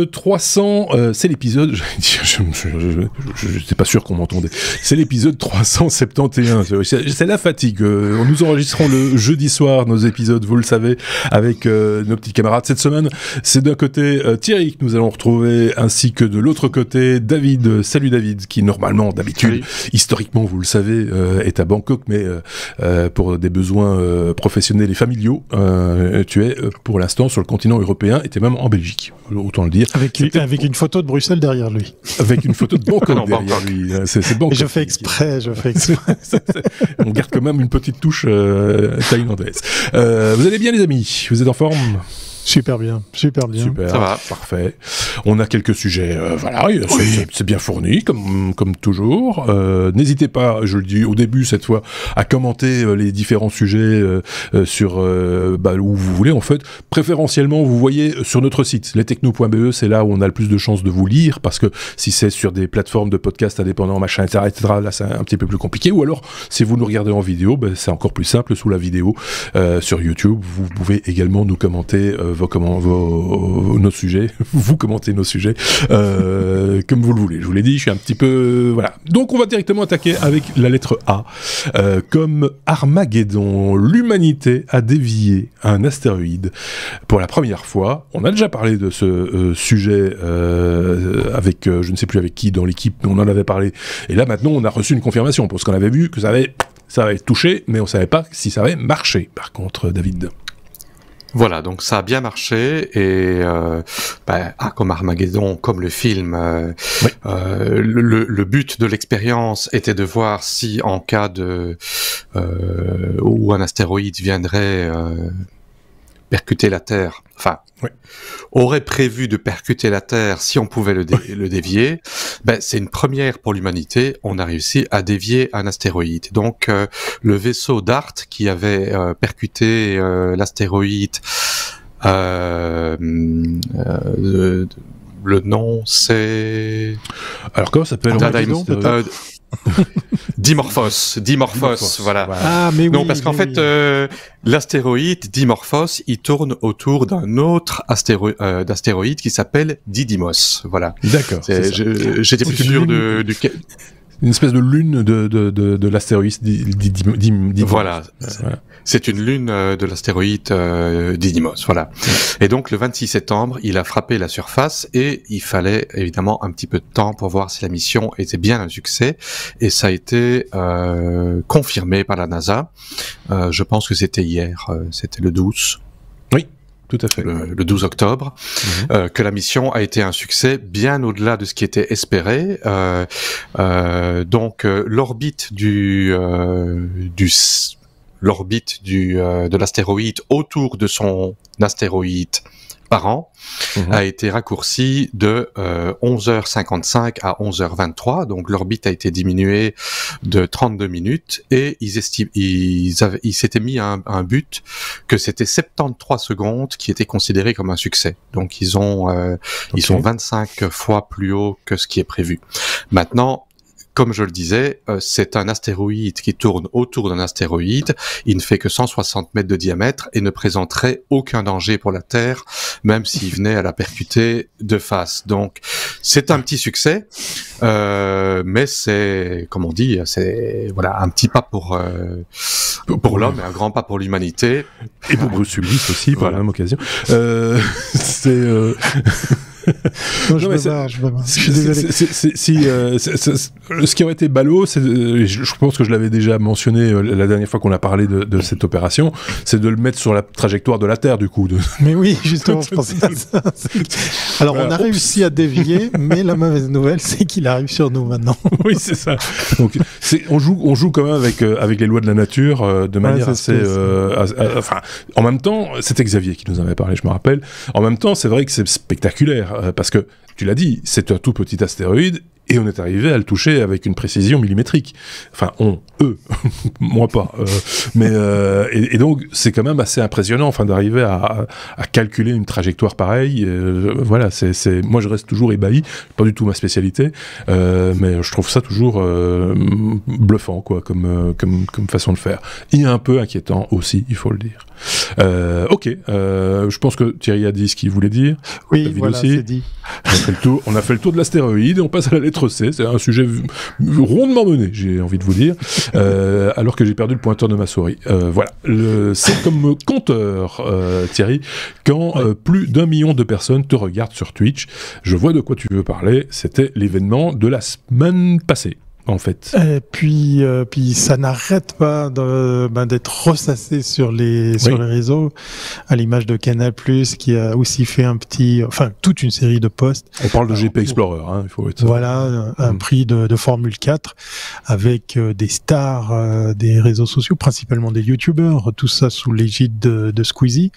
l'épisode 300, c'est l'épisode, je n'étais pas sûr qu'on m'entendait, c'est l'épisode 371, c'est la fatigue, nous enregistrons le jeudi soir nos épisodes, vous le savez, avec nos petits camarades. Cette semaine, c'est d'un côté Thierry que nous allons retrouver, ainsi que de l'autre côté David. Salut David, qui normalement, d'habitude, historiquement, vous le savez, est à Bangkok, mais pour des besoins professionnels et familiaux, tu es pour l'instant sur le continent européen, et tu es même en Belgique, autant le dire. Avec une phaut de Bruxelles derrière lui. Avec une photo de Bangkok derrière lui. C'est Bangkok. Je fais exprès. On garde quand même une petite touche thaïlandaise. Vous allez bien les amis? Vous êtes en forme? Super bien. Super, ça va, parfait. On a quelques sujets, voilà, c'est bien fourni, comme toujours. N'hésitez pas, je le dis au début cette fois, à commenter les différents sujets sur où vous voulez en fait. Préférentiellement, vous voyez sur notre site, lestechno.be, c'est là où on a le plus de chances de vous lire, parce que si c'est sur des plateformes de podcast indépendants, machin, etc., là c'est un petit peu plus compliqué. Ou alors, si vous nous regardez en vidéo, c'est encore plus simple, sous la vidéo sur YouTube, vous pouvez également nous commenter nos sujets, vous commentez nos sujets comme vous le voulez. Je vous l'ai dit, je suis un petit peu... voilà. Donc on va directement attaquer avec la lettre A. Comme Armageddon, l'humanité a dévié un astéroïde pour la première fois. On a déjà parlé de ce sujet avec, je ne sais plus avec qui dans l'équipe, mais on en avait parlé. Et là maintenant on a reçu une confirmation, parce qu'on avait vu que ça avait touché, mais on ne savait pas si ça avait marché, par contre, David. Voilà, donc ça a bien marché et comme Armageddon, comme le film, le but de l'expérience était de voir si en cas de où un astéroïde viendrait percuter la Terre, aurait prévu de percuter la Terre si on pouvait le dévier. C'est une première pour l'humanité. On a réussi à dévier un astéroïde. Donc le vaisseau DART qui avait percuté l'astéroïde, le nom c'est... Alors comment ça s'appelle? Dimorphos, voilà. Ah, mais oui. Non, parce qu'en fait, l'astéroïde Dimorphos, il tourne autour d'un autre astéroïde qui s'appelle Didymos. Voilà. D'accord. J'étais plus sûr de une espèce de lune de l'astéroïde Didymos. Voilà. C'est une lune de l'astéroïde Didymos, voilà. Et donc le 26 septembre, il a frappé la surface et il fallait évidemment un petit peu de temps pour voir si la mission était bien un succès. Et ça a été confirmé par la NASA. Je pense que c'était hier, c'était le 12. Oui. Tout à fait. Le 12 octobre, que la mission a été un succès bien au-delà de ce qui était espéré. Donc l'orbite de l'astéroïde autour de son astéroïde parent a été raccourci de 11h55 à 11h23, donc l'orbite a été diminuée de 32 minutes et ils s'étaient mis un but que c'était 73 secondes qui était considéré comme un succès. Donc ils sont 25 fois plus haut que ce qui est prévu. Maintenant, comme je le disais, c'est un astéroïde qui tourne autour d'un astéroïde. Il ne fait que 160 mètres de diamètre et ne présenterait aucun danger pour la Terre, même s'il venait à la percuter de face. Donc, c'est un petit succès, mais c'est, comme on dit, c'est un petit pas pour l'homme et un grand pas pour l'humanité. Et pour Bruce Willis aussi, par la même occasion. Non, je suis désolé. Ce qui aurait été ballot, je pense que je l'avais déjà mentionné la dernière fois qu'on a parlé de cette opération, c'est de le mettre sur la trajectoire de la Terre, du coup. Mais oui, justement, je pensais à ça. Alors, on a réussi à dévier, mais la mauvaise nouvelle, c'est qu'il arrive sur nous maintenant. Oui, c'est ça. Donc, on joue quand même avec les lois de la nature de manière assez... en même temps, c'était Xavier qui nous en avait parlé, je me rappelle. En même temps, c'est vrai que c'est spectaculaire. Parce que, tu l'as dit, c'est un tout petit astéroïde, et on est arrivé à le toucher avec une précision millimétrique. Enfin, eux, moi pas. Et donc, c'est quand même assez impressionnant, enfin, d'arriver à calculer une trajectoire pareille. Voilà, moi, je reste toujours ébahi. Pas du tout ma spécialité, mais je trouve ça toujours bluffant, quoi, comme façon de faire. Et un peu inquiétant aussi, il faut le dire. Ok, je pense que Thierry a dit ce qu'il voulait dire. Oui, David voilà, aussi. c'est dit. On a fait le tour de l'astéroïde et on passe à la lettre C. C'est un sujet rondement mené, j'ai envie de vous dire, alors que j'ai perdu le pointeur de ma souris. Voilà, c'est comme compteur, Thierry, quand plus d'1 million de personnes te regardent sur Twitch. Je vois de quoi tu veux parler. C'était l'événement de la semaine passée, en fait. Et puis ça n'arrête pas d'être ressassé sur les réseaux, à l'image de Canal+, qui a aussi fait toute une série de posts. On parle de GP Explorer, hein, il faut être... Voilà, un prix de Formule 4, avec des stars des réseaux sociaux, principalement des youtubeurs, tout ça sous l'égide de Squeezie.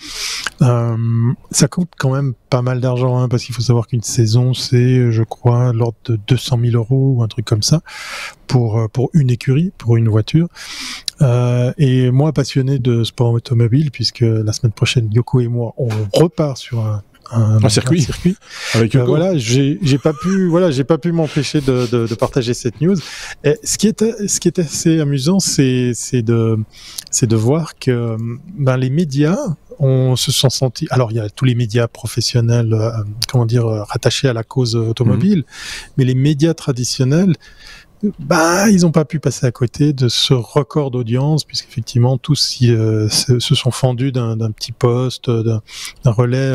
Ça coûte quand même pas mal d'argent, hein, parce qu'il faut savoir qu'une saison, c'est, je crois, l'ordre de 200 000 € ou un truc comme ça, pour une écurie, pour une voiture. Et moi, passionné de sport automobile, puisque la semaine prochaine, Yoko et moi, on repart sur un circuit. Avec Yoko. Voilà, j'ai pas pu m'empêcher de partager cette news. Et ce qui est assez amusant, c'est de voir que les médias se sont sentis. Alors il y a tous les médias professionnels, rattachés à la cause automobile, mais les médias traditionnels, ils n'ont pas pu passer à côté de ce record d'audience, puisqu'effectivement tous se sont fendus d'un petit poste, d'un relais.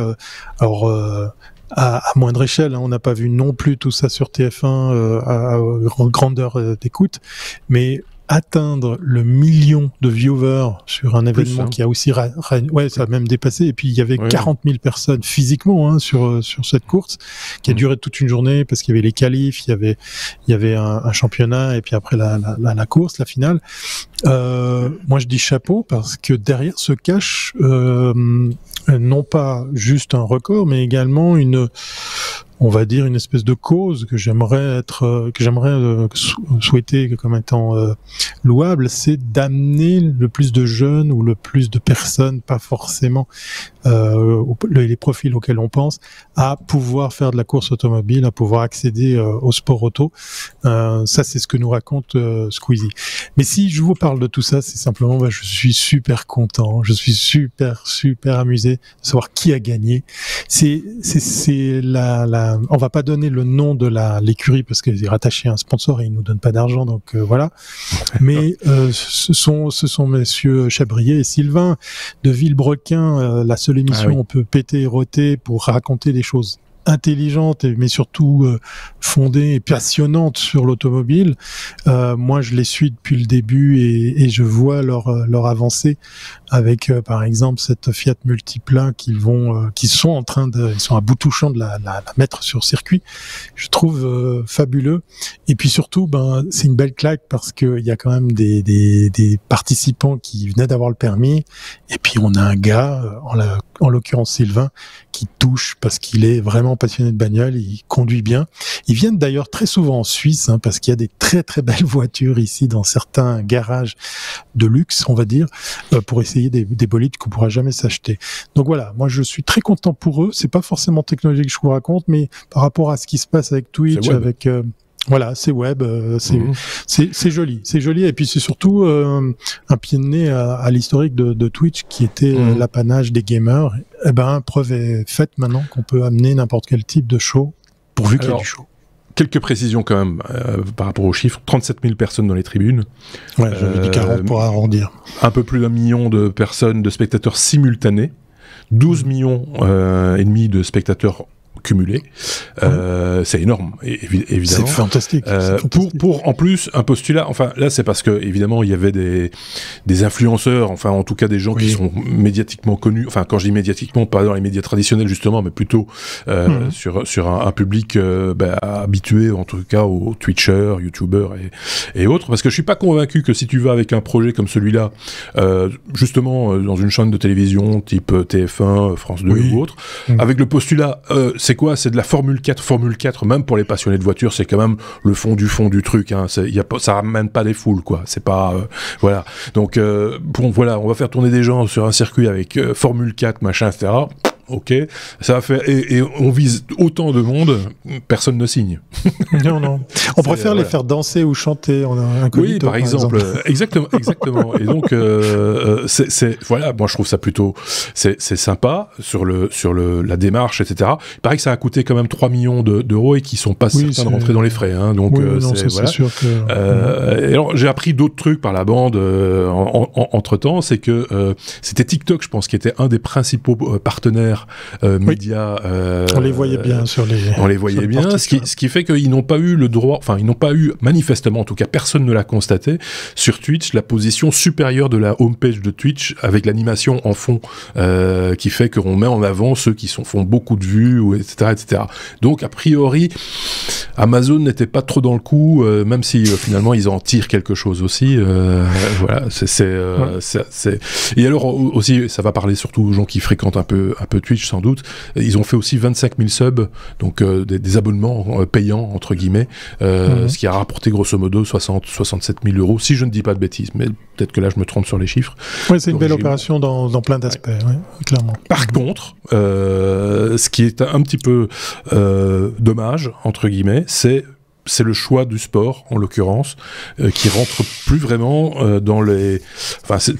À moindre échelle, hein, on n'a pas vu non plus tout ça sur TF1 à grandeur d'écoute, mais atteindre le million de viewers sur un événement qui a aussi ça a même dépassé, et puis il y avait 40 000 personnes physiquement sur cette course qui a duré toute une journée, parce qu'il y avait les qualifs, il y avait un championnat, et puis après la course, la finale. Moi je dis chapeau, parce que derrière se cache non pas juste un record, mais également une espèce de cause que j'aimerais souhaiter comme étant louable, c'est d'amener le plus de jeunes ou le plus de personnes, pas forcément les profils auxquels on pense, à pouvoir faire de la course automobile, à pouvoir accéder au sport auto. Ça, c'est ce que nous raconte Squeezie. Mais si je vous parle de tout ça, c'est simplement, je suis super content, je suis super amusé de savoir qui a gagné. C'est on va pas donner le nom de l'écurie, parce qu'elle est rattachée à un sponsor et ils nous donnent pas d'argent, donc voilà. Mais ce sont messieurs Chabrier et Sylvain de Villebrequin, la seule émission où on peut péter et rôter pour raconter des choses intelligente, mais surtout fondée et passionnante sur l'automobile. Moi, je les suis depuis le début et je vois leur avancée avec, par exemple, cette Fiat Multipla ils sont à bout touchant de la mettre sur circuit. Je trouve fabuleux. Et puis surtout, c'est une belle claque, parce que il y a quand même des participants qui venaient d'avoir le permis, et puis on a un gars, en l'occurrence Sylvain, qui touche parce qu'il est vraiment passionné de bagnole, il conduit bien. Ils viennent d'ailleurs très souvent en Suisse, parce qu'il y a des très très belles voitures ici dans certains garages de luxe, on va dire, pour essayer des bolides qu'on pourra jamais s'acheter. Donc voilà, moi je suis très content pour eux. C'est pas forcément technologique que je vous raconte, mais par rapport à ce qui se passe avec Twitch, avec voilà, c'est web, c'est joli, et puis c'est surtout un pied de nez à l'historique de Twitch, qui était l'apanage des gamers. Preuve est faite maintenant qu'on peut amener n'importe quel type de show, pourvu qu'il y ait du show. Quelques précisions quand même par rapport aux chiffres. 37 000 personnes dans les tribunes. Ouais, j'avais dit 40 pour arrondir. Un peu plus d'1 million de personnes, de spectateurs simultanés. 12 millions et demi de spectateurs cumulés. C'est énorme, évidemment. C'est fantastique. Pour en plus un postulat, enfin là c'est parce que évidemment il y avait des influenceurs, enfin en tout cas des gens qui sont médiatiquement connus, enfin quand je dis médiatiquement, pas dans les médias traditionnels justement, mais plutôt sur un public habitué en tout cas aux Twitchers, YouTubers et autres, parce que je suis pas convaincu que si tu vas avec un projet comme celui-là, justement dans une chaîne de télévision type TF1, France 2 ou autre, avec le postulat c'est c'est quoi? C'est de la Formule 4. Formule 4, même pour les passionnés de voitures, c'est quand même le fond du truc. Hein. Ça ramène pas des foules, quoi. C'est pas... voilà. Donc, bon, voilà, on va faire tourner des gens sur un circuit avec Formule 4, machin, etc. Ok, ça va faire et on vise autant de monde, personne ne signe. Non. On préfère les faire danser ou chanter. On a un oui, par exemple. Exactement. Et donc, voilà, moi je trouve ça plutôt, c'est sympa sur la démarche, etc. Il paraît que ça a coûté quand même 3 millions d'euros et qu'ils sont pas certains de rentrer dans les frais. Hein, donc, c'est sûr que. Et alors, j'ai appris d'autres trucs par la bande entre temps, c'est que c'était TikTok, je pense, qui était un des principaux partenaires médias. On les voyait bien sur les. On les voyait bien, ce qui fait qu'ils n'ont pas eu le droit, enfin ils n'ont pas eu manifestement, en tout cas personne ne l'a constaté, sur Twitch la position supérieure de la homepage de Twitch avec l'animation en fond qui fait qu'on met en avant ceux qui font beaucoup de vues, etc. Donc a priori Amazon n'était pas trop dans le coup, même si finalement ils en tirent quelque chose aussi. Voilà, et alors aussi ça va parler surtout aux gens qui fréquentent un peu Twitch sans doute. Ils ont fait aussi 25 000 subs, donc des abonnements payants entre guillemets, ce qui a rapporté grosso modo 67 000 euros, si je ne dis pas de bêtises, mais peut-être que là je me trompe sur les chiffres. Oui, c'est une belle opération dans plein d'aspects, clairement. Par contre, ce qui est un petit peu dommage entre guillemets, c'est le choix du sport, en l'occurrence, qui rentre plus vraiment dans les... Enfin,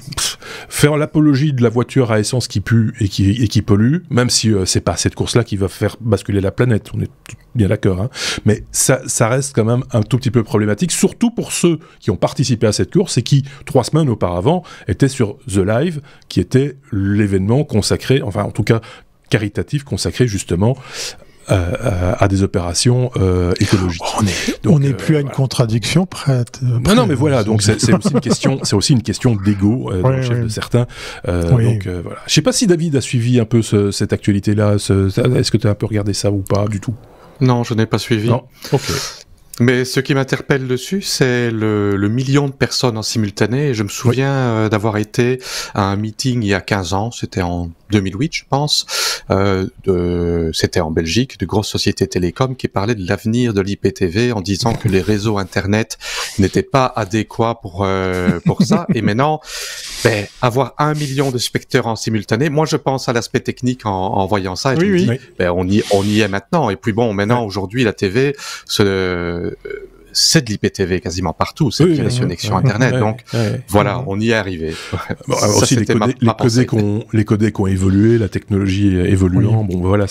faire l'apologie de la voiture à essence qui pue et qui pollue, même si c'est pas cette course-là qui va faire basculer la planète, on est bien d'accord, hein, mais ça reste quand même un tout petit peu problématique, surtout pour ceux qui ont participé à cette course et qui, 3 semaines auparavant, étaient sur The Live, qui était l'événement consacré, enfin en tout cas caritatif, consacré justement à des opérations écologiques. On n'est plus à une contradiction prête. Non, mais voilà, donc c'est aussi une question d'ego dans le chef de certains. Donc voilà. Je sais pas si David a suivi un peu cette actualité-là. Est-ce que tu as un peu regardé ça ou pas du tout? Non, je n'ai pas suivi. Non. Ok. Mais ce qui m'interpelle dessus, c'est le million de personnes en simultané. Et je me souviens d'avoir été à un meeting il y a 15 ans, c'était en 2008, je pense. C'était en Belgique, de grosses sociétés télécom qui parlaient de l'avenir de l'IPTV en disant que les réseaux Internet n'étaient pas adéquats pour ça. Et maintenant, avoir 1 million de spectateurs en simultané, moi je pense à l'aspect technique en voyant ça. Et je me dis, on y est maintenant. Et puis bon, maintenant, aujourd'hui, la TV, c'est de l'IPTV quasiment partout, c'est de la connexion Internet, donc voilà, on y est arrivé. Bon, ça, aussi les codecs ont évolué, la technologie évoluant, bon voilà,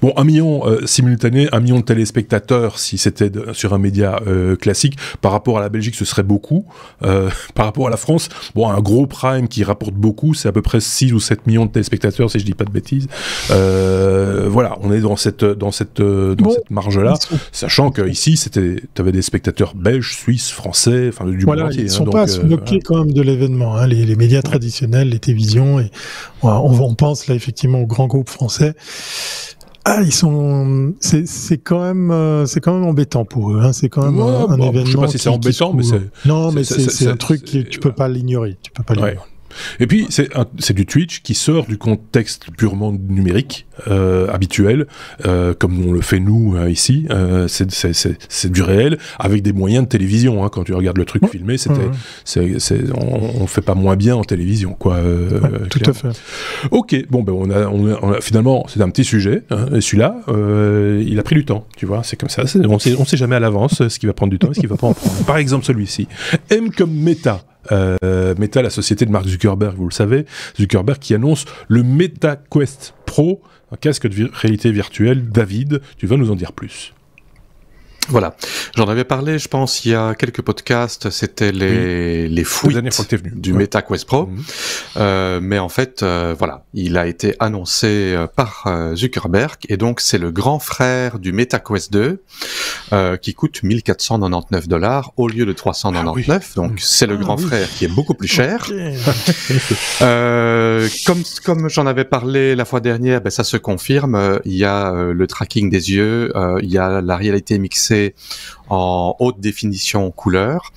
bon 1 million simultané, 1 million de téléspectateurs si c'était sur un média classique, par rapport à la Belgique ce serait beaucoup, par rapport à la France, bon un gros prime qui rapporte beaucoup, c'est à peu près 6 ou 7 millions de téléspectateurs si je dis pas de bêtises. Voilà, on est dans cette marge-là, sachant que ici t'avais des spectateurs belges, suisses, français, enfin du monde entier. Ils ne sont pas à se moquer quand même de l'événement, hein, les médias traditionnels, les télévisions, et on pense là effectivement aux grands groupes français. C'est quand même embêtant pour eux, hein. C'est quand même un événement. Je sais pas si c'est embêtant, mais c'est un truc que tu peux pas l'ignorer. Tu peux pas l'ignorer. Et puis c'est du Twitch qui sort du contexte purement numérique habituel, comme on le fait nous ici. C'est du réel avec des moyens de télévision. Hein. Quand tu regardes le truc filmé, on fait pas moins bien en télévision, quoi. Tout à fait. Ok, bon on a finalement c'est un petit sujet. Hein, et celui-là, il a pris du temps. Tu vois, c'est comme ça. On sait jamais à l'avance ce qui va prendre du temps et ce qui va pas en prendre. Par exemple, celui-ci. M comme Meta. Meta, la société de Mark Zuckerberg, vous le savez, Zuckerberg qui annonce le Meta Quest Pro, un casque de réalité virtuelle. David, tu vas nous en dire plus. Voilà, j'en avais parlé, je pense, il y a quelques podcasts, c'était les fuites du Meta Quest Pro, mais en fait, voilà, il a été annoncé par Zuckerberg, et donc c'est le grand frère du Meta Quest 2, qui coûte $1,499 au lieu de $399, donc c'est le grand frère qui est beaucoup plus cher. Comme j'en avais parlé la fois dernière, ça se confirme, il y a le tracking des yeux, il y a la réalité mixée en haute définition couleur.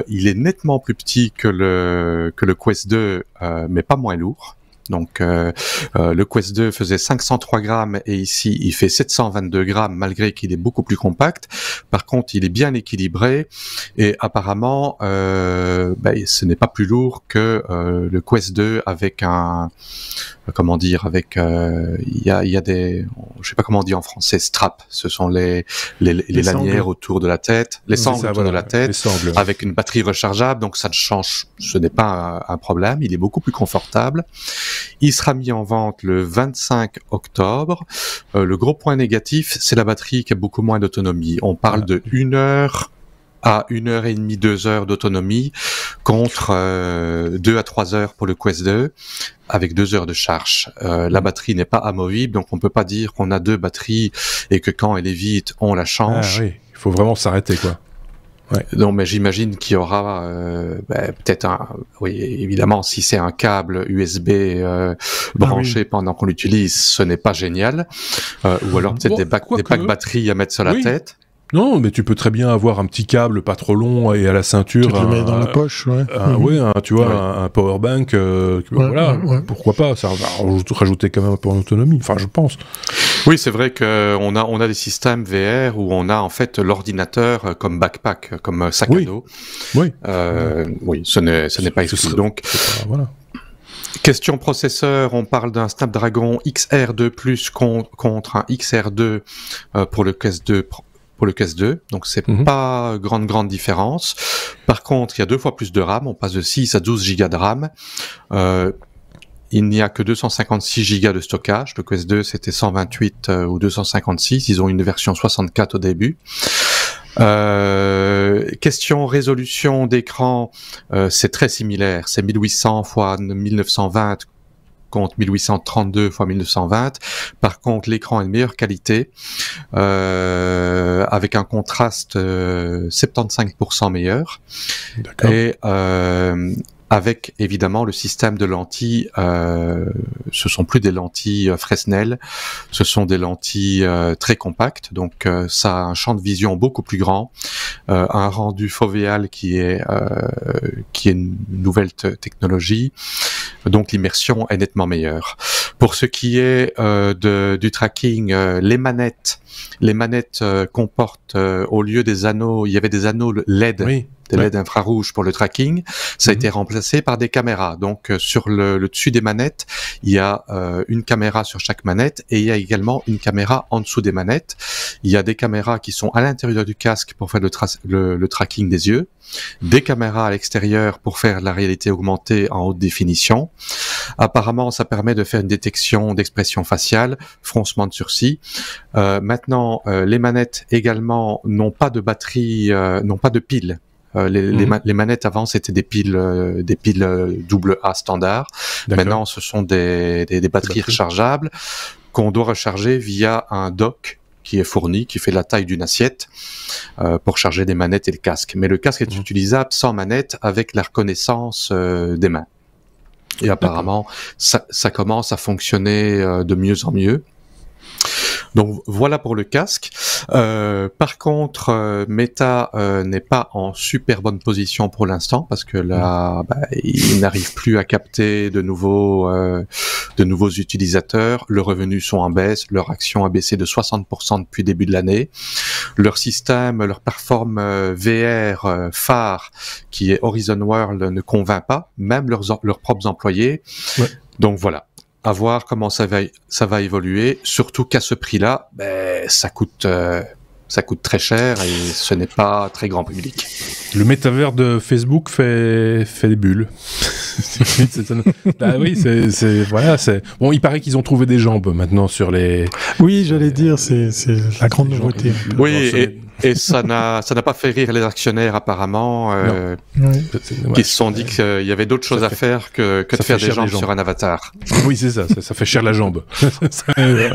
Il est nettement plus petit que le Quest 2, mais pas moins lourd. Donc le Quest 2 faisait 503 grammes et ici il fait 722 grammes malgré qu'il est beaucoup plus compact. Par contre, il est bien équilibré et apparemment ce n'est pas plus lourd que le Quest 2 avec un il y a des, je sais pas comment on dit en français, straps, ce sont les lanières autour de la tête, les sangles autour de la tête, avec une batterie rechargeable, donc ça ne change, ce n'est pas un problème, il est beaucoup plus confortable. Il sera mis en vente le 25 octobre. Le gros point négatif, c'est la batterie qui a beaucoup moins d'autonomie. On parle de 1 heure à 1h30, 2 heures d'autonomie contre 2 à 3 heures pour le Quest 2 avec 2 heures de charge. La batterie n'est pas amovible, donc on peut pas dire qu'on a 2 batteries et que quand elle est vide, on la change. Ah oui, il faut vraiment s'arrêter, quoi. Ouais. Donc, mais j'imagine qu'il y aura peut-être évidemment, si c'est un câble USB branché pendant qu'on l'utilise, ce n'est pas génial. Ou alors peut-être des packs batteries à mettre sur la tête. Non, mais tu peux très bien avoir un petit câble pas trop long et à la ceinture. Tu le mets dans la poche, un power bank. Pourquoi pas? Ça va rajouter quand même un peu en autonomie. Enfin, je pense. Oui, c'est vrai qu'on a des systèmes VR où on a en fait l'ordinateur comme backpack, comme sac à dos. Oui. Ce n'est pas exclu. Donc, voilà. Question processeur, on parle d'un Snapdragon XR2+ contre un XR2 pour le Quest 2. Pour le Quest 2, donc c'est pas grande différence. Par contre, il y a 2 fois plus de RAM, on passe de 6 à 12 Go de RAM. Il n'y a que 256 Go de stockage. Le Quest 2, c'était 128 ou 256. Ils ont une version 64 au début. Question résolution d'écran, c'est très similaire. C'est 1800 x 1920 contre 1832 x 1920. Par contre, l'écran est de meilleure qualité, avec un contraste 75% meilleur. D'accord. Et avec évidemment le système de lentilles, ce sont plus des lentilles Fresnel, ce sont des lentilles très compactes, donc ça a un champ de vision beaucoup plus grand, un rendu fovéal qui est une nouvelle technologie, donc l'immersion est nettement meilleure. Pour ce qui est du tracking, les manettes comportent au lieu des anneaux, il y avait des anneaux LED. Oui. Des LED infrarouges pour le tracking, ça a été remplacé par des caméras. Donc sur le dessus des manettes, il y a une caméra sur chaque manette et il y a également une caméra en dessous des manettes. Il y a des caméras qui sont à l'intérieur du casque pour faire le tracking des yeux, des caméras à l'extérieur pour faire la réalité augmentée en haute définition. Apparemment, ça permet de faire une détection d'expression faciale, froncement de sourcils. Maintenant, les manettes également n'ont pas de batterie, n'ont pas de piles. Les manettes avant c'était des piles AA standard. Maintenant ce sont des batteries rechargeables qu'on doit recharger via un dock qui est fourni, qui fait la taille d'une assiette pour charger des manettes et le casque. Mais le casque est utilisable sans manette avec la reconnaissance des mains. Et apparemment ça commence à fonctionner de mieux en mieux. Donc voilà pour le casque. Par contre, Meta n'est pas en super bonne position pour l'instant parce que là, il n'arrive plus à capter de nouveaux utilisateurs. Leurs revenus sont en baisse, leur action a baissé de 60% depuis le début de l'année. Leur système, leur plateforme VR phare, qui est Horizon World, ne convainc pas, même leurs propres employés. Ouais. Donc voilà. À voir comment ça va évoluer, surtout qu'à ce prix-là, ça coûte très cher et ce n'est pas très grand public. Le métavers de Facebook fait des bulles. Bon, il paraît qu'ils ont trouvé des jambes maintenant sur les. Oui, j'allais dire, c'est la grande nouveauté. Oui, et ça n'a pas fait rire les actionnaires apparemment, qui se sont dit qu'il y avait d'autres choses à faire que de faire des jambes sur un avatar. Oui, c'est ça fait cher la jambe. Mais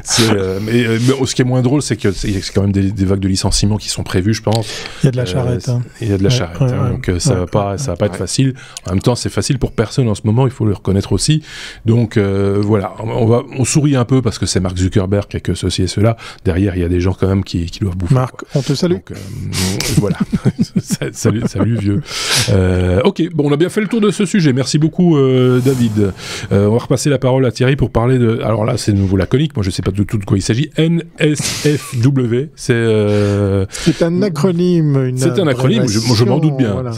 ce qui est moins drôle, c'est que c'est quand même des vagues de licenciements qui sont prévues, je pense. Il y a de la charrette. Il y a de la charrette, donc ça va pas être facile. En même temps, c'est facile pour personne en ce moment, il faut le reconnaître aussi. Donc voilà, on sourit un peu parce que c'est Mark Zuckerberg qui a que ceci et cela. Derrière, il y a des gens quand même qui doivent bouffer. Mark on te salue. Donc, voilà. salut vieux. Ok, bon, on a bien fait le tour de ce sujet. Merci beaucoup, David. On va repasser la parole à Thierry pour parler de... Alors là, c'est de nouveau laconique. Moi, je ne sais pas du tout de quoi il s'agit. NSFW, c'est un acronyme. C'est un acronyme, je m'en doute bien. Voilà.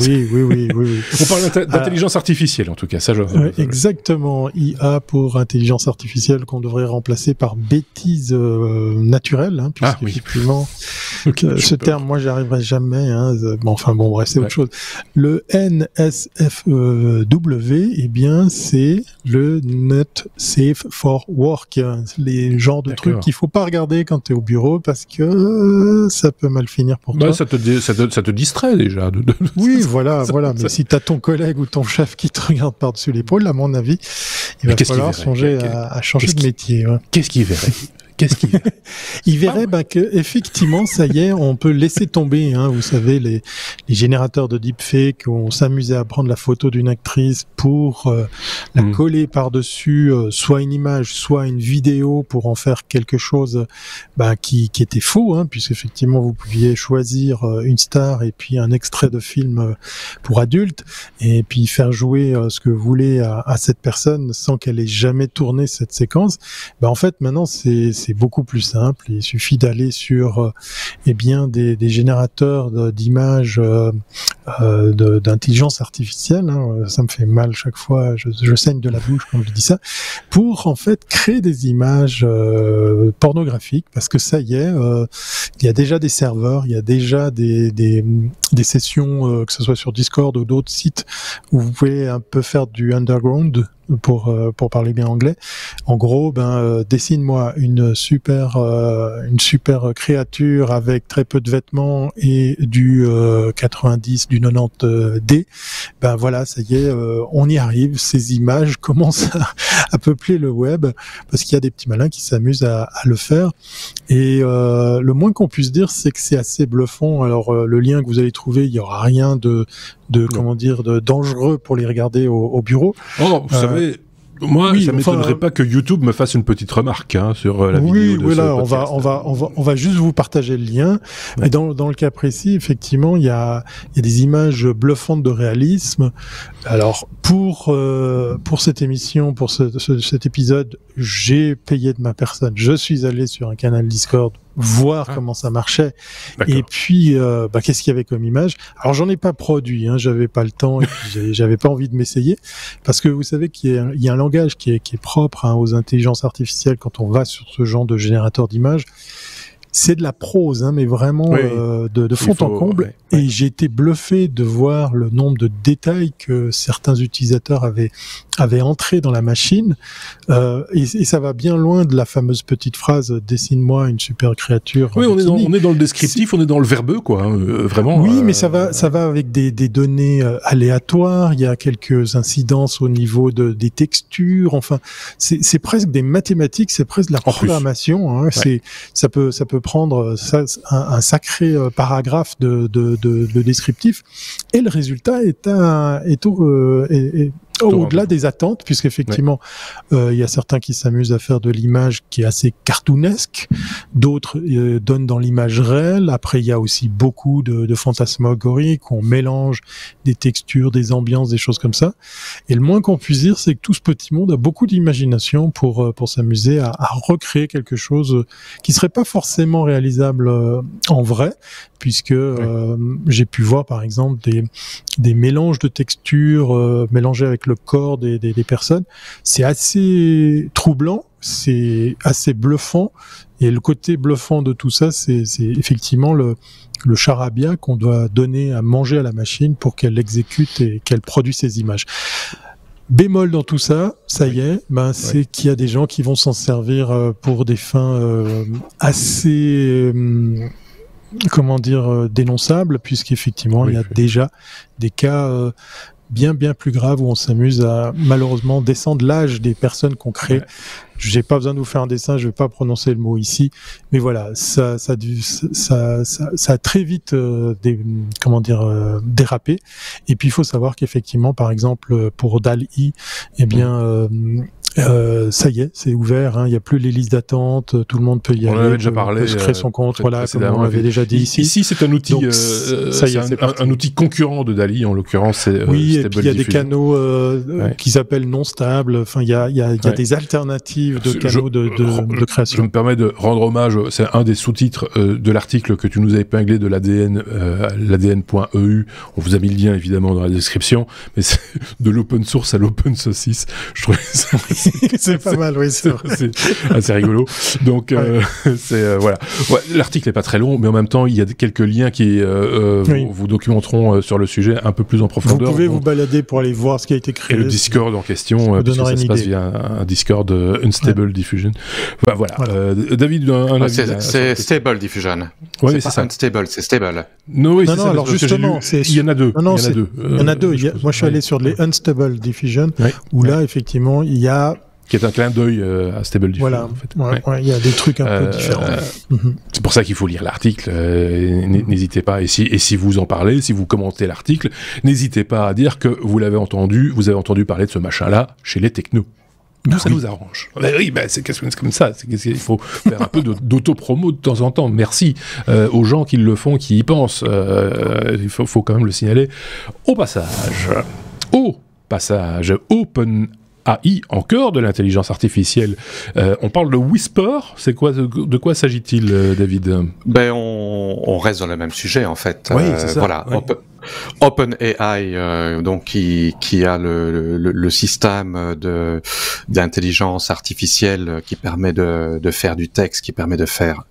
Oui. On parle d'intelligence artificielle, en tout cas. Ça, exactement. IA pour intelligence artificielle qu'on devrait remplacer par bêtise naturelle, hein, puisque effectivement, ce terme, moi, j'y arriverai jamais. Hein, bref, c'est autre chose. Le NSFW, eh bien, c'est le Not Safe for Work, les genres de trucs qu'il faut pas regarder quand tu es au bureau parce que ça peut mal finir pour toi. Ça te distrait déjà. Oui, voilà. Mais si tu as ton collègue ou ton chef qui te regarde par-dessus l'épaule, à mon avis, il va falloir songer à changer de métier. Ouais. Qu'est-ce qu'il verrait ? Il verrait que effectivement, ça y est, on peut laisser tomber. Hein, vous savez, les générateurs de deepfake, on s'amusait à prendre la photo d'une actrice pour la coller par-dessus, soit une image, soit une vidéo, pour en faire quelque chose qui était faux, hein, puisqu'effectivement, vous pouviez choisir une star et puis un extrait de film pour adultes, et puis faire jouer ce que vous voulez à cette personne sans qu'elle ait jamais tourné cette séquence. En fait, maintenant, c'est beaucoup plus simple. Il suffit d'aller sur des générateurs d'images d'intelligence artificielle. Hein. Ça me fait mal chaque fois. Je saigne de la bouche quand je dis ça. Pour en fait créer des images pornographiques, parce que ça y est, il y a déjà des serveurs, il y a déjà des sessions, que ce soit sur Discord ou d'autres sites, où vous pouvez un peu faire du underground. Pour parler bien anglais. En gros, dessine-moi une super créature avec très peu de vêtements et du 90, du 90D. Voilà, ça y est, on y arrive. Ces images commencent à peupler le web parce qu'il y a des petits malins qui s'amusent à le faire. Et le moins qu'on puisse dire, c'est que c'est assez bluffant. Alors, le lien que vous allez trouver, il y aura rien de dangereux pour les regarder au bureau. Oh, vous savez, moi, ça m'étonnerait pas que YouTube me fasse une petite remarque sur la vidéo de ce podcast. On va juste vous partager le lien. Ouais. Et dans le cas précis, effectivement, il y a des images bluffantes de réalisme. Alors, pour cette émission, pour cet épisode, j'ai payé de ma personne. Je suis allé sur un canal Discord voir comment ça marchait. D'accord. Et puis, qu'est-ce qu'il y avait comme image? Alors, j'en ai pas produit, hein, j'avais pas le temps et puis j'avais pas envie de m'essayer, parce que vous savez qu'il y a un langage qui est propre aux intelligences artificielles quand on va sur ce genre de générateur d'images. C'est de la prose, mais vraiment de fond en comble. Ouais. Et j'ai été bluffé de voir le nombre de détails que certains utilisateurs avaient entrés dans la machine. Et ça va bien loin de la fameuse petite phrase « Dessine-moi une super créature ». Oui, on est dans le descriptif, on est dans le verbeux, quoi. Vraiment. Oui, mais ça va avec des données aléatoires. Il y a quelques incidences au niveau des textures. Enfin, c'est presque des mathématiques, c'est presque de la programmation. Hein. Ouais. Ça peut prendre un sacré paragraphe de descriptif, et le résultat est au-delà des attentes, puisqu'effectivement, il y a certains qui s'amusent à faire de l'image qui est assez cartoonesque, d'autres donnent dans l'image réelle. Après, il y a aussi beaucoup de fantasmagorie, qu'on mélange des textures, des ambiances, des choses comme ça. Et le moins qu'on puisse dire, c'est que tout ce petit monde a beaucoup d'imagination pour s'amuser à recréer quelque chose qui serait pas forcément réalisable en vrai, puisque j'ai pu voir, par exemple, des mélanges de textures mélangés avec le corps des personnes. C'est assez troublant, c'est assez bluffant, et le côté bluffant de tout ça, c'est effectivement le charabia qu'on doit donner à manger à la machine pour qu'elle exécute et qu'elle produise ces images. Bémol dans tout ça, y est, c'est qu'il y a des gens qui vont s'en servir pour des fins assez... dénonçables, puisqu'effectivement, il y a déjà des cas bien plus graves où on s'amuse à malheureusement descendre l'âge des personnes qu'on crée. Ouais. J'ai pas besoin de vous faire un dessin, je vais pas prononcer le mot ici, mais voilà, ça a très vite dérapé. Et puis il faut savoir qu'effectivement, par exemple, pour DALL-E, Ça y est, c'est ouvert. Il n'y a plus les listes d'attente. Tout le monde peut y aller. On en avait déjà parlé. Peut se créer son compte. Voilà, comme on l'avait déjà dit ici. Ici, c'est un outil. Donc, ça y est, c'est un outil concurrent de DALL-E, en l'occurrence. C'est oui, et puis il y a des Diffusion. canaux qui s'appellent non stables. Enfin, il y a des alternatives de canaux de création. Je me permets de rendre hommage. C'est un des sous-titres de l'article que tu nous as épinglé de l'ADN, l'ADN.eu. On vous a mis le lien évidemment dans la description. Mais c'est de l'open source à l'open saucisse. Je trouvais ça. C'est pas mal, oui, c'est vrai. C'est assez rigolo. Donc, c'est voilà. Ouais, l'article n'est pas très long, mais en même temps, il y a quelques liens qui vous documenteront sur le sujet un peu plus en profondeur. Vous pouvez vous balader pour aller voir ce qui a été créé. Et le Discord en question, puisque ça se passe via un Discord Unstable Diffusion. Voilà. David, c'est Stable Diffusion. Oui, c'est ça. Unstable, c'est Stable. Non, alors justement, il y en a deux. Il y en a deux. Moi, je suis allé sur les Unstable Diffusion, où là, effectivement, il y a qui est un clin d'œil à Stable Diffusion. Voilà, en fait. Il y a des trucs un peu différents. C'est pour ça qu'il faut lire l'article. N'hésitez pas. Et si vous en parlez, si vous commentez l'article, n'hésitez pas à dire que vous avez entendu parler de ce machin-là chez les technos. Nous, ça nous arrange. Oui, c'est comme ça. Il faut faire un peu d'auto-promo de temps en temps. Merci aux gens qui le font, qui y pensent. Il faut quand même le signaler. Au passage, OpenAI, encore de l'intelligence artificielle. On parle de Whisper. C'est quoi, de quoi s'agit-il, David ? On reste dans le même sujet, en fait. Oui, c'est ça. Voilà. Oui. OpenAI, donc qui a le système d'intelligence artificielle qui permet de faire du texte, qui permet de faire.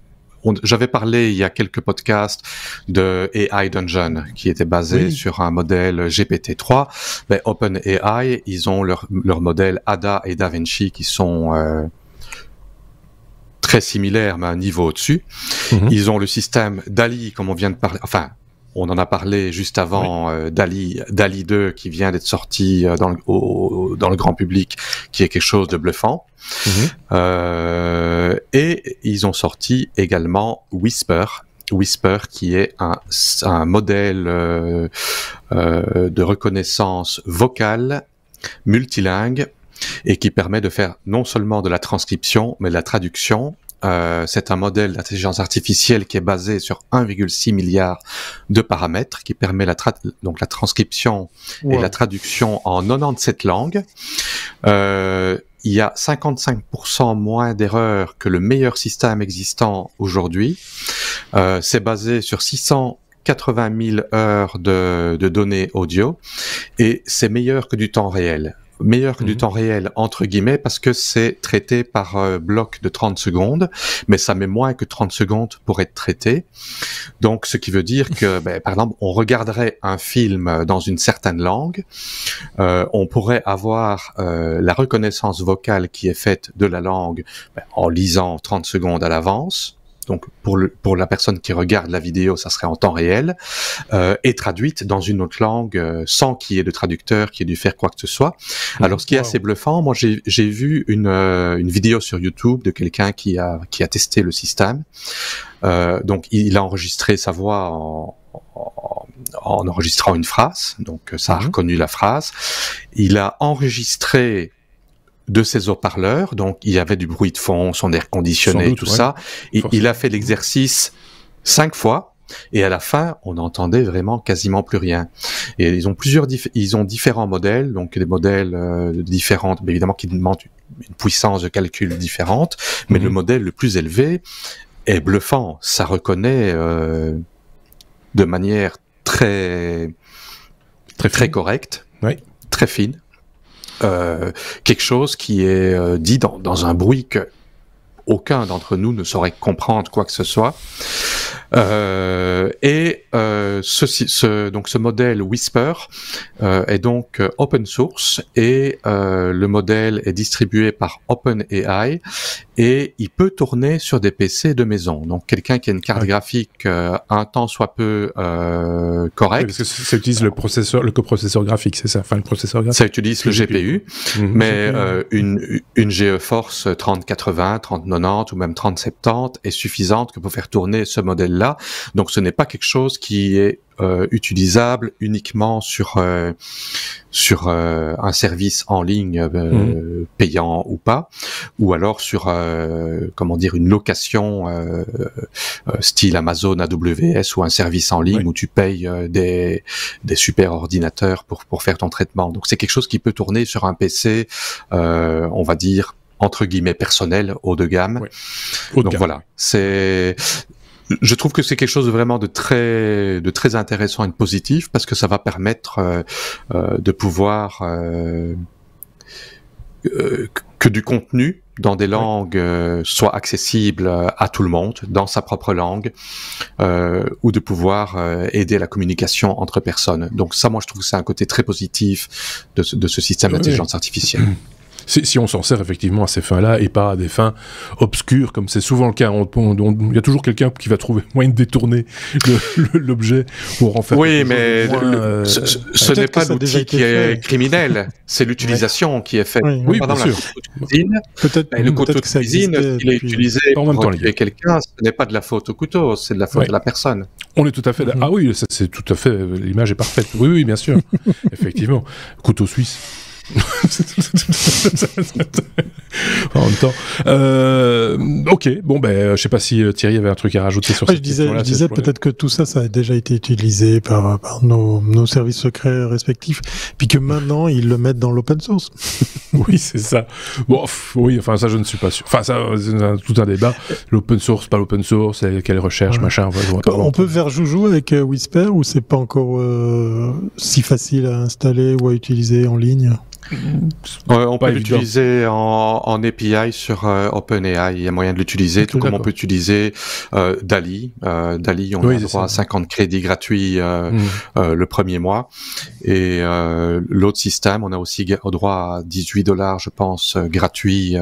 J'avais parlé il y a quelques podcasts de AI Dungeon qui était basé sur un modèle GPT-3. OpenAI, ils ont leur modèle Ada et DaVinci qui sont très similaires mais à un niveau au-dessus. Ils ont le système DALL-E, comme on vient de parler. Enfin, on en a parlé juste avant, DALL-E 2 qui vient d'être sorti dans le grand public, qui est quelque chose de bluffant. Et ils ont sorti également Whisper qui est un modèle de reconnaissance vocale multilingue et qui permet de faire non seulement de la transcription mais de la traduction. C'est un modèle d'intelligence artificielle qui est basé sur 1,6 milliard de paramètres, qui permet donc la transcription et la traduction en 97 langues. Il y a 55% moins d'erreurs que le meilleur système existant aujourd'hui. C'est basé sur 680 000 heures de données audio et c'est meilleur que du temps réel. Meilleur que du temps réel, entre guillemets, parce que c'est traité par bloc de 30 secondes, mais ça met moins que 30 secondes pour être traité. Donc, ce qui veut dire que, par exemple, on regarderait un film dans une certaine langue, on pourrait avoir la reconnaissance vocale qui est faite de la langue en lisant 30 secondes à l'avance. Donc pour la personne qui regarde la vidéo, ça serait en temps réel, et traduite dans une autre langue sans qu'il y ait de traducteur qui ait dû faire quoi que ce soit. Alors ce qui est assez bluffant, moi j'ai vu une vidéo sur YouTube de quelqu'un qui a testé le système. Donc il a enregistré sa voix en enregistrant une phrase, donc ça a reconnu la phrase. Il a enregistré de ses haut-parleurs, donc il y avait du bruit de fond, son air conditionné, tout ça. Et il a fait l'exercice 5 fois, et à la fin, on n'entendait vraiment quasiment plus rien. Et ils ont différents modèles, donc des modèles différents, évidemment qui demandent une puissance de calcul différente, mais le modèle le plus élevé est bluffant. Ça reconnaît de manière très correcte, très fine. Quelque chose qui est dit dans un bruit que aucun d'entre nous ne saurait comprendre quoi que ce soit. Donc ce modèle Whisper est donc open source et le modèle est distribué par OpenAI et il peut tourner sur des PC de maison. Donc quelqu'un qui a une carte graphique un tant soit peu correcte. Parce que ça utilise le coprocesseur graphique, c'est ça, enfin le processeur graphique. Ça utilise le GPU, mais une GeForce 3080, 3090 ou même 3070 est suffisante pour faire tourner ce modèle-là. Donc ce n'est pas quelque chose qui est utilisable uniquement sur un service en ligne payant ou pas, ou alors sur une location style Amazon AWS ou un service en ligne où tu payes des super ordinateurs pour faire ton traitement. Donc c'est quelque chose qui peut tourner sur un PC, on va dire entre guillemets personnel, haut de gamme. Donc voilà, je trouve que c'est quelque chose de très intéressant et de positif, parce que ça va permettre de pouvoir que du contenu dans des langues soit accessible à tout le monde, dans sa propre langue, ou de pouvoir aider la communication entre personnes. Donc ça, moi, je trouve que c'est un côté très positif de ce système d'intelligence artificielle. Si on s'en sert effectivement à ces fins-là et pas à des fins obscures, comme c'est souvent le cas, il y a toujours quelqu'un qui va trouver moyen de détourner l'objet pour en faire. Oui, mais ce n'est pas l'outil qui est criminel, c'est l'utilisation qui est faite. Oui, bien sûr. Le couteau de cuisine, il est utilisé pour tuer quelqu'un, ce n'est pas de la faute au couteau, c'est de la faute de la personne. On est tout à fait. Ah oui, c'est tout à fait. L'image est parfaite. Oui, bien sûr. Effectivement, couteau suisse. En même temps. Ok, bon, je sais pas si Thierry avait un truc à rajouter sur cette question-là. Je disais peut-être que tout ça a déjà été utilisé par nos services secrets respectifs, puis que maintenant ils le mettent dans l'open source. Oui, c'est ça. Bon, oui, enfin ça je ne suis pas sûr. Enfin ça, c'est tout un débat. L'open source, pas l'open source, quelle recherche, machin. On peut faire joujou avec Whisper, ou c'est pas encore si facile à installer ou à utiliser en ligne? On peut l'utiliser en API sur OpenAI. Il y a moyen de l'utiliser, tout comme on peut utiliser DALL-E. DALL-E, on a droit à 50 crédits gratuits le premier mois. Et l'autre système, on a aussi droit à $18, je pense, gratuits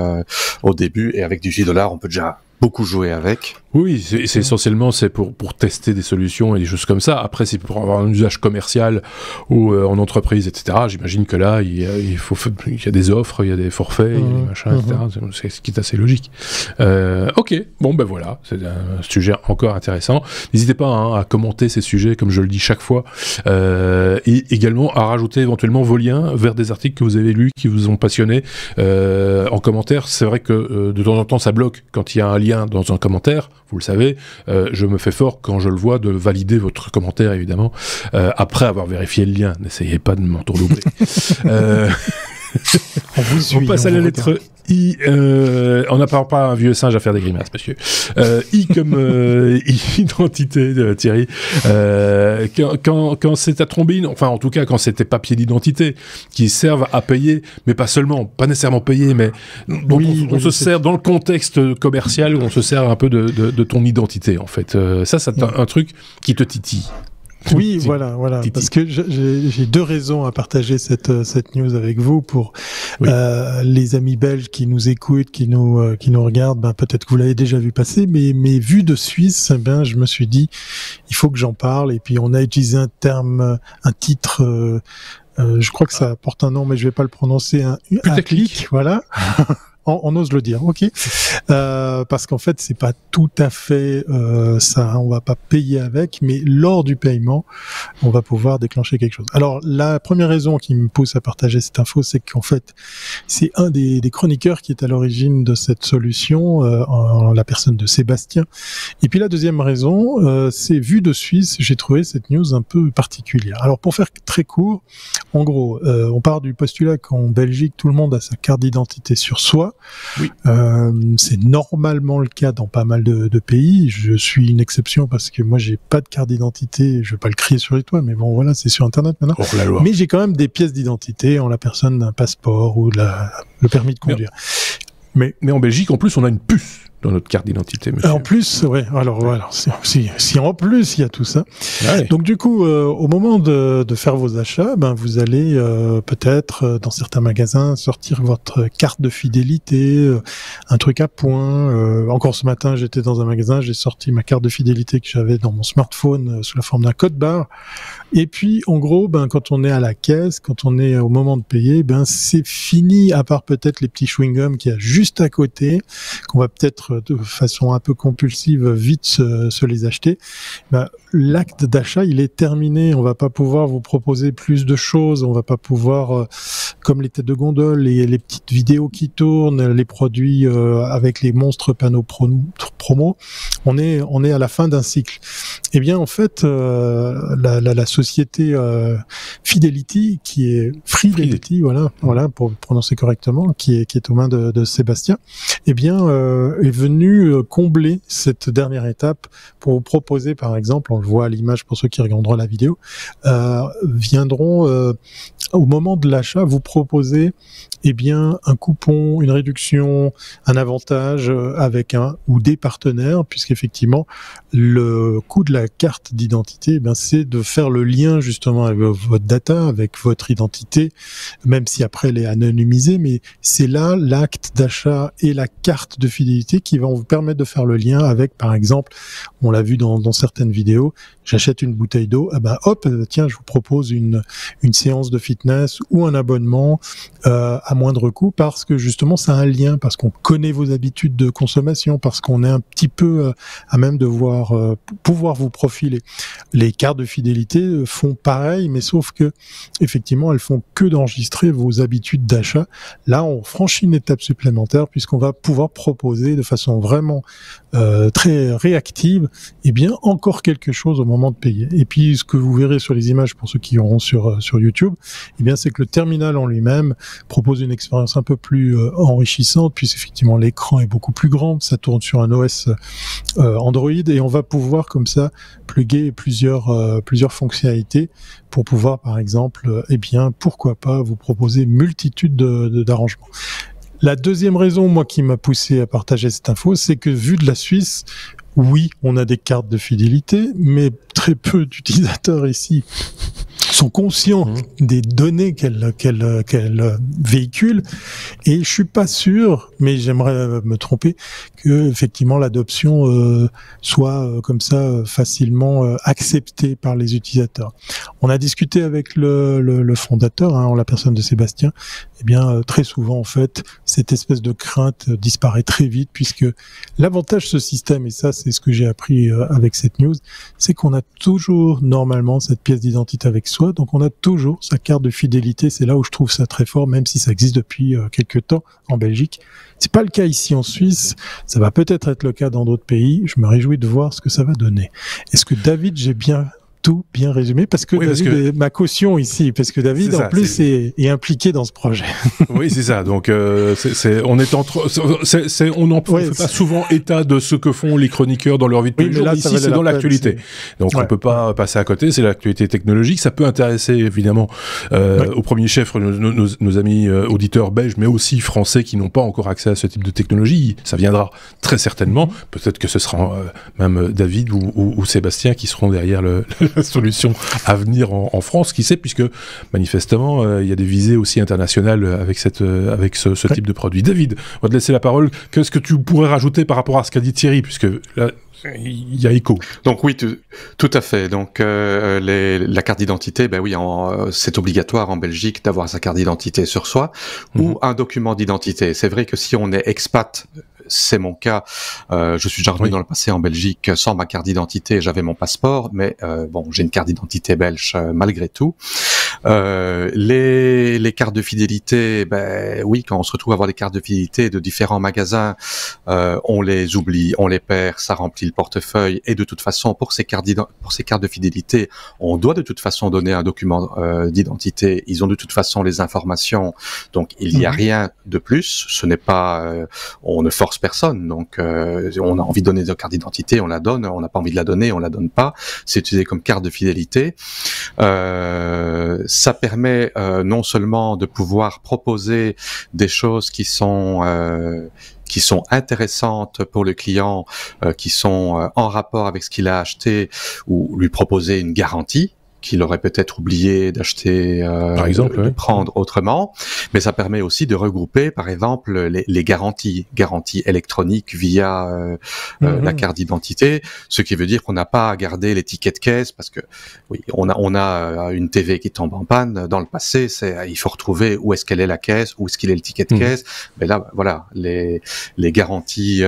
au début. Et avec $18, on peut déjà beaucoup jouer avec. Oui, c'est essentiellement pour tester des solutions et des choses comme ça. Après, c'est pour avoir un usage commercial ou en entreprise, etc. J'imagine que là, il y a des offres, il y a des forfaits, il y a des machins, etc. C'est ce qui est assez logique. Ok, bon voilà, c'est un sujet encore intéressant. N'hésitez pas à commenter ces sujets, comme je le dis chaque fois, et également à rajouter éventuellement vos liens vers des articles que vous avez lus, qui vous ont passionné en commentaire. C'est vrai que de temps en temps, ça bloque quand il y a un lien dans un commentaire. Vous le savez, je me fais fort quand je le vois de valider votre commentaire, évidemment, après avoir vérifié le lien. N'essayez pas de m'entourlouper. On passe à la lettre I. On n'apprend pas un vieux singe à faire des grimaces, monsieur. I comme identité, Thierry. Quand c'est ta trombine, enfin en tout cas quand c'est tes papiers d'identité qui servent à payer, mais pas seulement, pas nécessairement payer, mais on se sert dans le contexte commercial, on se sert un peu de ton identité en fait. Ça c'est un truc qui te titille. Oui, voilà, parce que j'ai deux raisons à partager cette news avec vous pour les amis belges qui nous écoutent, qui nous regardent. Peut-être que vous l'avez déjà vu passer, mais vu de Suisse, je me suis dit il faut que j'en parle. Et puis on a utilisé un titre. Je crois que ça porte un nom, mais je vais pas le prononcer. Un clic, voilà. On ose le dire, ok. Parce qu'en fait, c'est pas tout à fait ça. On va pas payer avec, mais lors du paiement, on va pouvoir déclencher quelque chose. Alors, la première raison qui me pousse à partager cette info, c'est qu'en fait, c'est un des chroniqueurs qui est à l'origine de cette solution, en la personne de Sébastien. Et puis la deuxième raison, c'est vu de Suisse, j'ai trouvé cette news un peu particulière. Alors, pour faire très court, en gros, on part du postulat qu'en Belgique, tout le monde a sa carte d'identité sur soi. Oui. C'est normalement le cas dans pas mal de pays. Je suis une exception parce que moi j'ai pas de carte d'identité. Je vais pas le crier sur les toits, mais bon voilà, c'est sur internet maintenant. Mais j'ai quand même des pièces d'identité en la personne d'un passeport ou le permis de conduire. Mais en Belgique, en plus, on a une puce dans notre carte d'identité, monsieur. En plus, ouais. Alors voilà, si en plus il y a tout ça. Ouais. Donc du coup, au moment de faire vos achats, vous allez peut-être dans certains magasins sortir votre carte de fidélité, un truc à point. Encore ce matin, j'étais dans un magasin, j'ai sorti ma carte de fidélité que j'avais dans mon smartphone sous la forme d'un code barre. Et puis, en gros, quand on est à la caisse, quand on est au moment de payer, c'est fini, à part peut-être les petits chewing-gums qu'il y a juste à côté, qu'on va peut-être peut-être de façon un peu compulsive vite se les acheter, l'acte d'achat, il est terminé. On va pas pouvoir vous proposer plus de choses. On va pas pouvoir, comme les têtes de gondole, les petites vidéos qui tournent, les produits avec les monstres panneaux promo. On est à la fin d'un cycle. Eh bien, en fait, la société Fidelity, qui est Fidelity, voilà, pour prononcer correctement, qui est aux mains de Sébastien, eh bien, est venue combler cette dernière étape pour vous proposer, par exemple, on le voit à l'image pour ceux qui regarderont la vidéo, viendront au moment de l'achat vous proposer, eh bien, un coupon, une réduction, un avantage avec un ou des partenaires, puisqu'effectivement, le coût de la carte d'identité, eh bien, c'est de faire le lien justement avec votre data, avec votre identité, même si après elle est anonymisée, mais c'est là l'acte d'achat et la carte de fidélité qui vont vous permettre de faire le lien avec, par exemple, on l'a vu dans certaines vidéos, j'achète une bouteille d'eau, tiens, je vous propose une séance de fitness ou un abonnement à moindre coût, parce que justement ça a un lien, parce qu'on connaît vos habitudes de consommation, parce qu'on est un petit peu à même de pouvoir vous profiler. Les cartes de fidélité font pareil, mais sauf que effectivement elles font que d'enregistrer vos habitudes d'achat. Là, on franchit une étape supplémentaire, puisqu'on va pouvoir proposer de façon vraiment très réactive, eh bien encore quelque chose au moment de payer. Et puis ce que vous verrez sur les images pour ceux qui auront sur YouTube, eh bien c'est que le terminal en lui-même propose une expérience un peu plus enrichissante, puisque effectivement l'écran est beaucoup plus grand, ça tourne sur un OS Android, et on va pouvoir comme ça plugger plusieurs fonctionnalités pour pouvoir, par exemple, eh bien pourquoi pas vous proposer multitude d'arrangements. La deuxième raison, moi, qui m'a poussé à partager cette info, c'est que vu de la Suisse, oui, on a des cartes de fidélité, mais très peu d'utilisateurs ici sont conscients des données qu'elle véhicule, et je suis pas sûr, mais j'aimerais me tromper, que effectivement l'adoption soit comme ça facilement acceptée par les utilisateurs. On a discuté avec le fondateur, en la personne de Sébastien. Eh bien, très souvent, en fait, cette espèce de crainte disparaît très vite, puisque l'avantage de ce système, et ça, c'est ce que j'ai appris avec cette news, c'est qu'on a toujours, normalement, cette pièce d'identité avec soi, donc on a toujours sa carte de fidélité. C'est là où je trouve ça très fort, même si ça existe depuis quelques temps en Belgique. C'est pas le cas ici en Suisse, ça va peut-être être le cas dans d'autres pays. Je me réjouis de voir ce que ça va donner. Est-ce que David, j'ai tout bien résumé, parce que David est ma caution ici, parce que David en plus est impliqué dans ce projet. Oui, c'est ça. Donc on n'en fait pas souvent état de ce que font les chroniqueurs dans leur vie de tous les jours. Ici, c'est dans l'actualité. Donc on peut pas passer à côté. C'est l'actualité technologique. Ça peut intéresser évidemment au premier chef nos amis auditeurs belges, mais aussi français qui n'ont pas encore accès à ce type de technologie. Ça viendra très certainement. Peut-être que ce sera même David ou Sébastien qui seront derrière la solution à venir en France, qui sait, puisque manifestement il y a des visées aussi internationales avec ce type de produit. David, on va te laisser la parole. Qu'est-ce que tu pourrais rajouter par rapport à ce qu'a dit Thierry, puisque là il y a écho. Donc oui, tout à fait. Donc la carte d'identité, c'est obligatoire en Belgique d'avoir sa carte d'identité sur soi ou un document d'identité. C'est vrai que si on est expat, c'est mon cas. Je suis déjà revenu dans le passé en Belgique sans ma carte d'identité. J'avais mon passeport, mais j'ai une carte d'identité belge malgré tout. Les cartes de fidélité, oui, quand on se retrouve à avoir des cartes de fidélité de différents magasins, on les oublie, on les perd, ça remplit le portefeuille, et de toute façon, pour ces cartes de fidélité, on doit de toute façon donner un document d'identité. Ils ont de toute façon les informations, donc il n'y a rien de plus. Ce n'est pas, on ne force personne, donc on a envie de donner notre carte d'identité, on la donne. On n'a pas envie de la donner, on la donne pas. C'est utilisé comme carte de fidélité. Ça permet non seulement de pouvoir proposer des choses qui sont intéressantes pour le client, qui sont en rapport avec ce qu'il a acheté, ou lui proposer une garantie. qu'il aurait peut-être oublié d'acheter, par exemple, de prendre autrement. Mais ça permet aussi de regrouper, par exemple, les garanties électroniques via la carte d'identité, ce qui veut dire qu'on n'a pas à garder les tickets de caisse, parce que oui, on a une TV qui tombe en panne. Dans le passé, il faut retrouver où est-ce qu'elle est la caisse, où est-ce qu'il est le ticket de caisse. Mais là, voilà, les garanties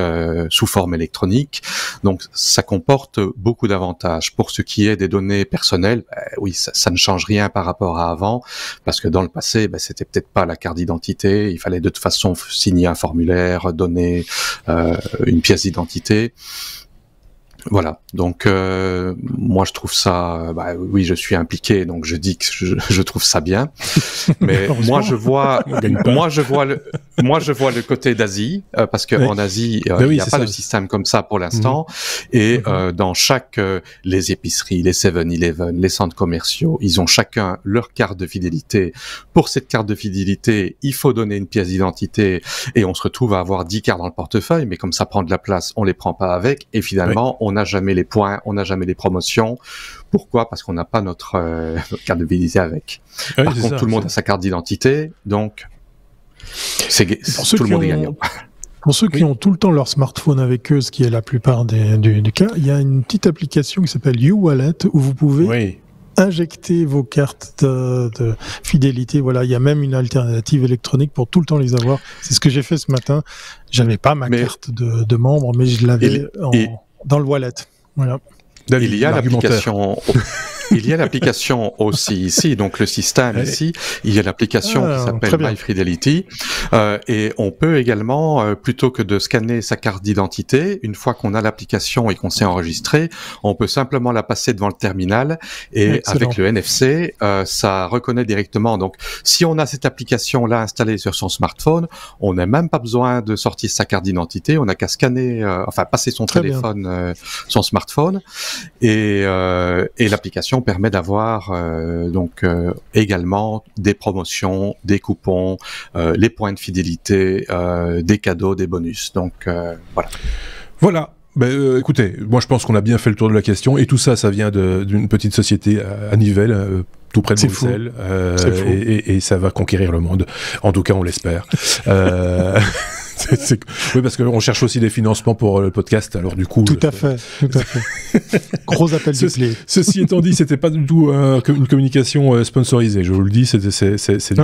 sous forme électronique. Donc, ça comporte beaucoup d'avantages. Pour ce qui est des données personnelles, oui, ça ne change rien par rapport à avant, parce que dans le passé, c'était peut-être pas la carte d'identité. Il fallait de toute façon signer un formulaire, donner une pièce d'identité. Voilà, donc moi je trouve ça, oui, je suis impliqué, donc je dis que je trouve ça bien, mais moi je vois le côté d'Asie, parce que en Asie il n'y a pas de système comme ça pour l'instant, et dans chaque les épiceries, les 7-Eleven, les centres commerciaux, ils ont chacun leur carte de fidélité. Pour cette carte de fidélité, il faut donner une pièce d'identité, et on se retrouve à avoir 10 cartes dans le portefeuille, mais comme ça prend de la place, on les prend pas avec, et finalement on n'a jamais les points, on n'a jamais les promotions. Pourquoi ? Parce qu'on n'a pas notre carte de fidélité avec. Par contre, tout le monde a sa carte d'identité, donc tout le monde est gagnant. Pour ceux qui ont tout le temps leur smartphone avec eux, ce qui est la plupart des cas, il y a une petite application qui s'appelle YouWallet où vous pouvez injecter vos cartes de fidélité. Voilà, il y a même une alternative électronique pour tout le temps les avoir. C'est ce que j'ai fait ce matin. J'avais pas ma carte de membre, mais je l'avais dans le wallet. Voilà. Il y a l'application aussi ici, donc le système ici, il y a l'application qui s'appelle MyFidelity, et on peut également, plutôt que de scanner sa carte d'identité, une fois qu'on a l'application et qu'on s'est enregistré, on peut simplement la passer devant le terminal, et avec le NFC, ça reconnaît directement. Donc, si on a cette application-là installée sur son smartphone, on n'a même pas besoin de sortir sa carte d'identité, on n'a qu'à scanner, passer son téléphone, son smartphone, et l'application permet d'avoir également des promotions, des coupons, les points de fidélité, des cadeaux, des bonus. Donc voilà. Écoutez, moi je pense qu'on a bien fait le tour de la question, et tout ça, ça vient d'une petite société à Nivelles, tout près de Bruxelles, et ça va conquérir le monde. En tout cas, on l'espère. Oui, parce qu'on cherche aussi des financements pour le podcast, alors du coup... Tout à fait. Gros appel du play. Ceci étant dit, c'était pas du tout une communication sponsorisée, je vous le dis, c'est du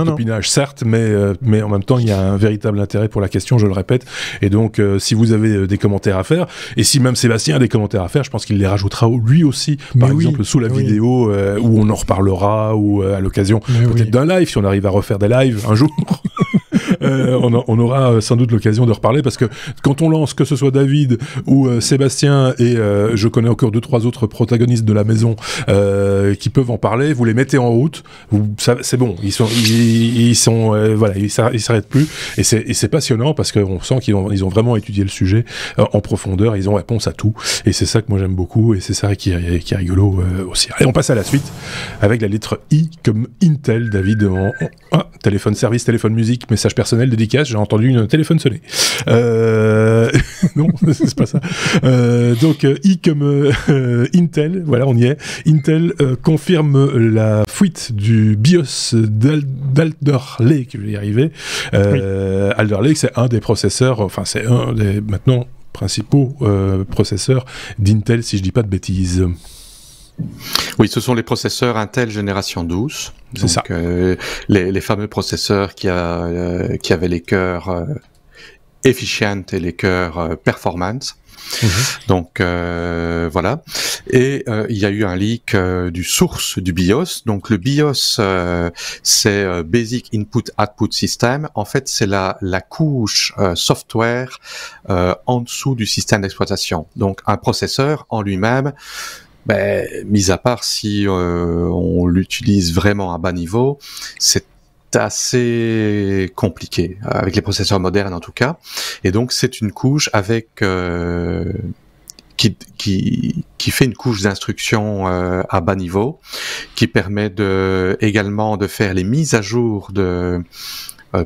copinage, certes, mais en même temps, il y a un véritable intérêt pour la question, je le répète, et donc, si vous avez des commentaires à faire, et si même Sébastien a des commentaires à faire, je pense qu'il les rajoutera lui aussi, par exemple, sous la vidéo, où on en reparlera, ou à l'occasion peut-être d'un live, si on arrive à refaire des lives un jour. On aura sans doute l'occasion de reparler, parce que quand on lance, que ce soit David ou Sébastien, et je connais encore 2-3 autres protagonistes de la maison qui peuvent en parler, vous les mettez en route, c'est bon, ils s'arrêtent plus, et c'est passionnant, parce qu'on sent qu'ils ont vraiment étudié le sujet en profondeur, ils ont réponse à tout, et c'est ça que moi j'aime beaucoup, et c'est ça qui est rigolo aussi. Allez, on passe à la suite avec la lettre I comme Intel. David, téléphone service, téléphone musique, message personnel, dédicace, j'ai entendu une téléphone sonner. Non, c'est pas ça. Donc, I comme Intel, voilà, on y est. Intel confirme la fuite du BIOS d'Alder Lake, je vais y arriver. Alder Lake, c'est un des processeurs, c'est un des, maintenant, principaux processeurs d'Intel, si je dis pas de bêtises. Oui, ce sont les processeurs Intel génération 12. C'est ça. Les fameux processeurs qui avaient les cœurs efficient et les cœurs performance. Donc voilà. Et il y a eu un leak du source du BIOS. Donc le BIOS, c'est Basic Input Output System. En fait, c'est la couche software en dessous du système d'exploitation. Donc un processeur en lui-même, mis à part si on l'utilise vraiment à bas niveau, c'est assez compliqué, avec les processeurs modernes en tout cas. Et donc c'est une couche avec qui fait une couche d'instruction à bas niveau, qui permet également de faire les mises à jour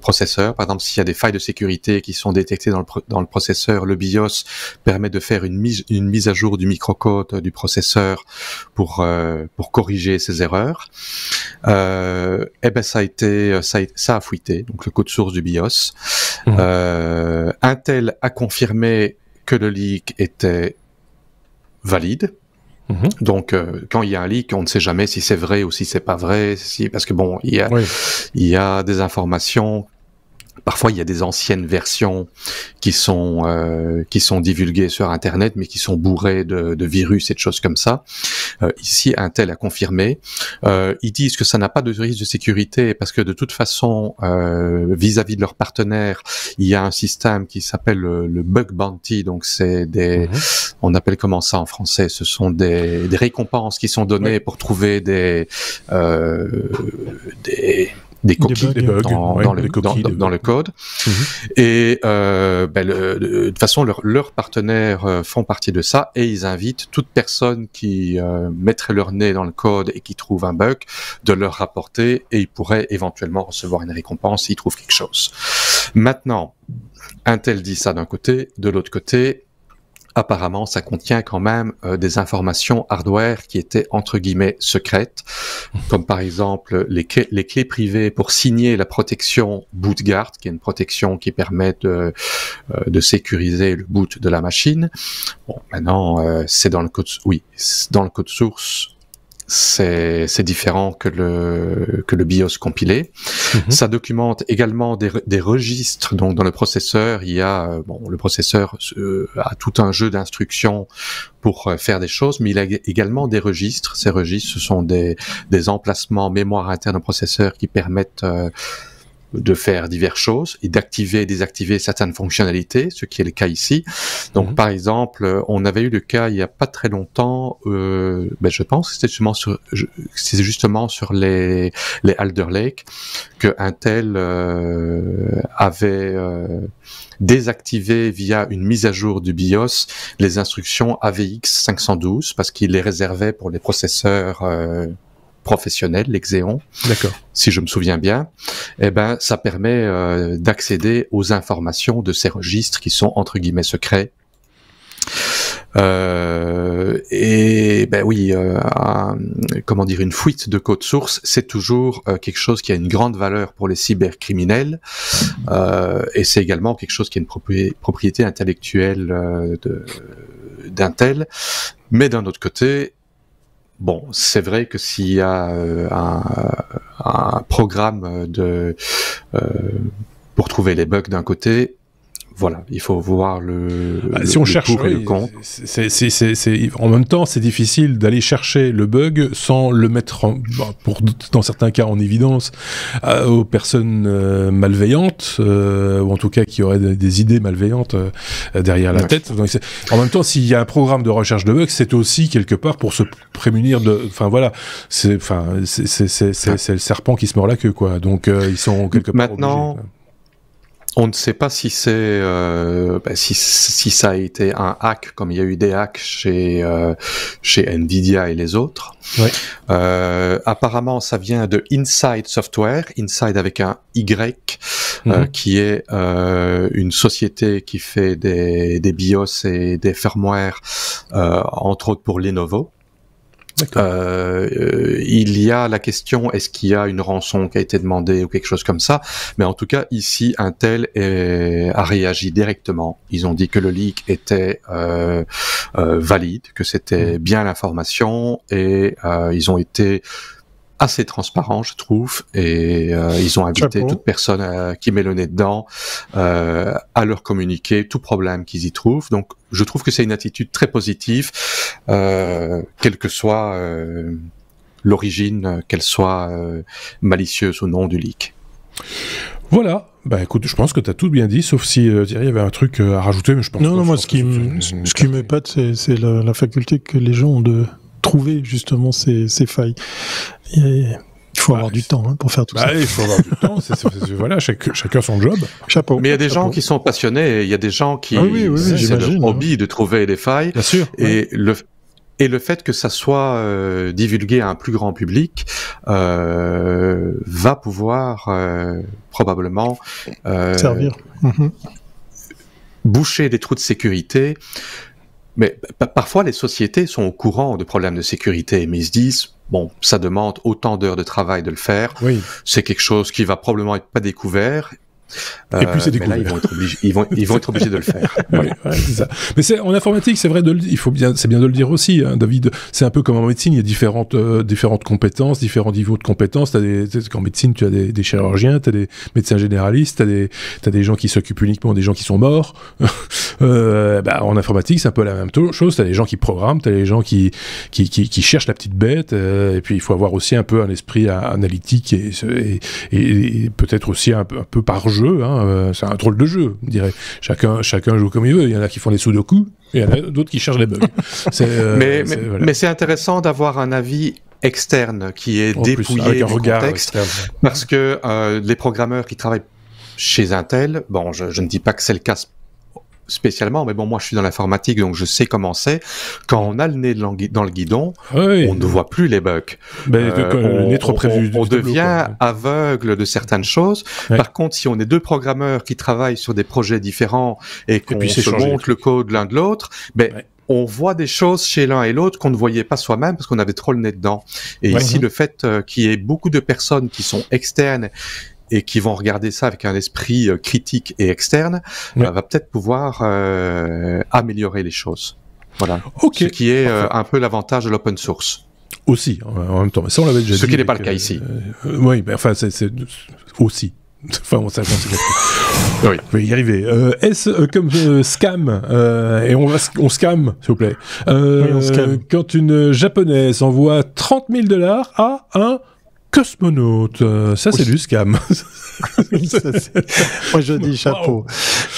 processeur. Par exemple, s'il y a des failles de sécurité qui sont détectées dans le processeur, le BIOS permet de faire une mise à jour du microcode du processeur pour corriger ces erreurs. Ça a fuité, donc le code source du BIOS. Intel a confirmé que le leak était valide. Donc, quand il y a un leak, on ne sait jamais si c'est vrai ou si c'est pas vrai, parce que bon, il y a des informations. Parfois, il y a des anciennes versions qui sont divulguées sur Internet, mais qui sont bourrées de virus et de choses comme ça. Ici, Intel a confirmé. Ils disent que ça n'a pas de risque de sécurité parce que de toute façon, vis-à-vis de leurs partenaires, il y a un système qui s'appelle le bug bounty. Donc, c'est on appelle comment ça en français? Ce sont des récompenses qui sont données pour trouver des coquilles dans le code. Et de toute façon, leurs partenaires font partie de ça et ils invitent toute personne qui mettrait leur nez dans le code et qui trouve un bug de leur rapporter et ils pourraient éventuellement recevoir une récompense s'ils trouvent quelque chose. Maintenant, Intel dit ça d'un côté, de l'autre côté, apparemment, ça contient quand même des informations hardware qui étaient entre guillemets secrètes, comme par exemple les clés privées pour signer la protection BootGuard, qui est une protection qui permet de sécuriser le boot de la machine. Bon, maintenant, c'est dans le code, dans le code source. C'est différent que le BIOS compilé. Ça documente également des registres. Donc dans le processeur, il y a le processeur a tout un jeu d'instructions pour faire des choses, mais il a également des registres. Ces registres, ce sont des emplacements mémoire interne au processeur qui permettent de faire diverses choses et d'activer et désactiver certaines fonctionnalités, ce qui est le cas ici. Donc, par exemple, on avait eu le cas il y a pas très longtemps, je pense que c'était justement sur les Alder Lake que Intel avait désactivé via une mise à jour du BIOS les instructions AVX 512 parce qu'il les réservait pour les processeurs professionnel, les Xeon, si je me souviens bien, ça permet d'accéder aux informations de ces registres qui sont entre guillemets secrets. Une fuite de code source, c'est toujours quelque chose qui a une grande valeur pour les cybercriminels, et c'est également quelque chose qui a une propriété intellectuelle d'Intel. Mais d'un autre côté, bon, c'est vrai que s'il y a un programme pour trouver les bugs d'un côté, voilà, il faut voir si on cherche pour et le contre. En même temps, c'est difficile d'aller chercher le bug sans le mettre, dans certains cas, en évidence aux personnes malveillantes, ou en tout cas qui auraient des idées malveillantes derrière la tête. Donc, en même temps, s'il y a un programme de recherche de bugs, c'est aussi quelque part pour se prémunir de. Enfin voilà, c'est le serpent qui se mord la queue, quoi. Donc ils sont quelque part maintenant obligés. On ne sait pas si c'est si ça a été un hack, comme il y a eu des hacks chez Nvidia et les autres. Apparemment, ça vient de Inside Software, Inside avec un Y, qui est une société qui fait des BIOS et des firmware, entre autres pour Lenovo. Il y a la question, est-ce qu'il y a une rançon qui a été demandée ou quelque chose comme ça, mais en tout cas ici Intel a réagi directement. Ils ont dit que le leak était valide, que c'était bien l'information, et ils ont été assez transparent, je trouve, et ils ont invité toute personne qui met le nez dedans à leur communiquer tout problème qu'ils y trouvent. Donc, je trouve que c'est une attitude très positive, quelle que soit l'origine, qu'elle soit malicieuse ou non du leak. Voilà. Bah écoute, je pense que tu as tout bien dit, sauf si Thierry avait un truc à rajouter, mais je pense moi, ce qui m'épate, c'est la faculté que les gens ont de trouver justement ces failles. Il faut avoir du temps pour faire tout ça. Il faut avoir du temps. Voilà, chacun son job. Chapeau. Mais il y a des gens qui sont passionnés, et il y a des gens qui c'est leur hobby de trouver des failles. Bien sûr. Et et le fait que ça soit divulgué à un plus grand public va pouvoir probablement servir. Boucher des trous de sécurité. Mais parfois, les sociétés sont au courant de problèmes de sécurité, mais ils se disent, bon, ça demande autant d'heures de travail de le faire, c'est quelque chose qui va probablement être pas découvert. Et puis c'est découvert. Mais là, ils vont être obligés de le faire. Oui, c'est ça. Mais en informatique, c'est vrai, c'est bien de le dire aussi, hein, David. C'est un peu comme en médecine, il y a différentes compétences, différents niveaux de compétences. En médecine, tu as des chirurgiens, tu as des médecins généralistes, tu as des gens qui s'occupent uniquement des gens qui sont morts. En informatique, c'est un peu la même chose. Tu as des gens qui programment, tu as des gens qui cherchent la petite bête. Et puis, il faut avoir aussi un peu un esprit analytique et peut-être aussi un peu par jeu. C'est un drôle de jeu, on dirait. Chacun joue comme il veut. Il y en a qui font des sudoku, et il y en a d'autres qui cherchent les bugs. Mais c'est intéressant d'avoir un avis externe qui est dépouillé du contexte, parce que les programmeurs qui travaillent chez Intel, bon, je ne dis pas que c'est le cas spécialement, mais bon, moi je suis dans l'informatique, donc je sais comment c'est. Quand on a le nez dans le guidon, on ne voit plus les bugs. Le nez trop prévu. On devient aveugle de certaines choses. Par contre, si on est deux programmeurs qui travaillent sur des projets différents et qu'on se montre le code l'un de l'autre, on voit des choses chez l'un et l'autre qu'on ne voyait pas soi-même parce qu'on avait trop le nez dedans. Et ici, le fait qu'il y ait beaucoup de personnes qui sont externes et qui vont regarder ça avec un esprit critique et externe, va peut-être pouvoir améliorer les choses. Voilà. Ce qui est un peu l'avantage de l'open source. Aussi, en même temps. Mais ça, on l'avait déjà dit. Ce qui n'est pas le cas ici. Oui, mais enfin, c'est aussi. Enfin, on sait oui, on va y arriver. S comme scam, et on scam, s'il vous plaît. On scam. Quand une japonaise envoie $30,000 à un cosmonaute, ça c'est du scam. Moi je dis chapeau.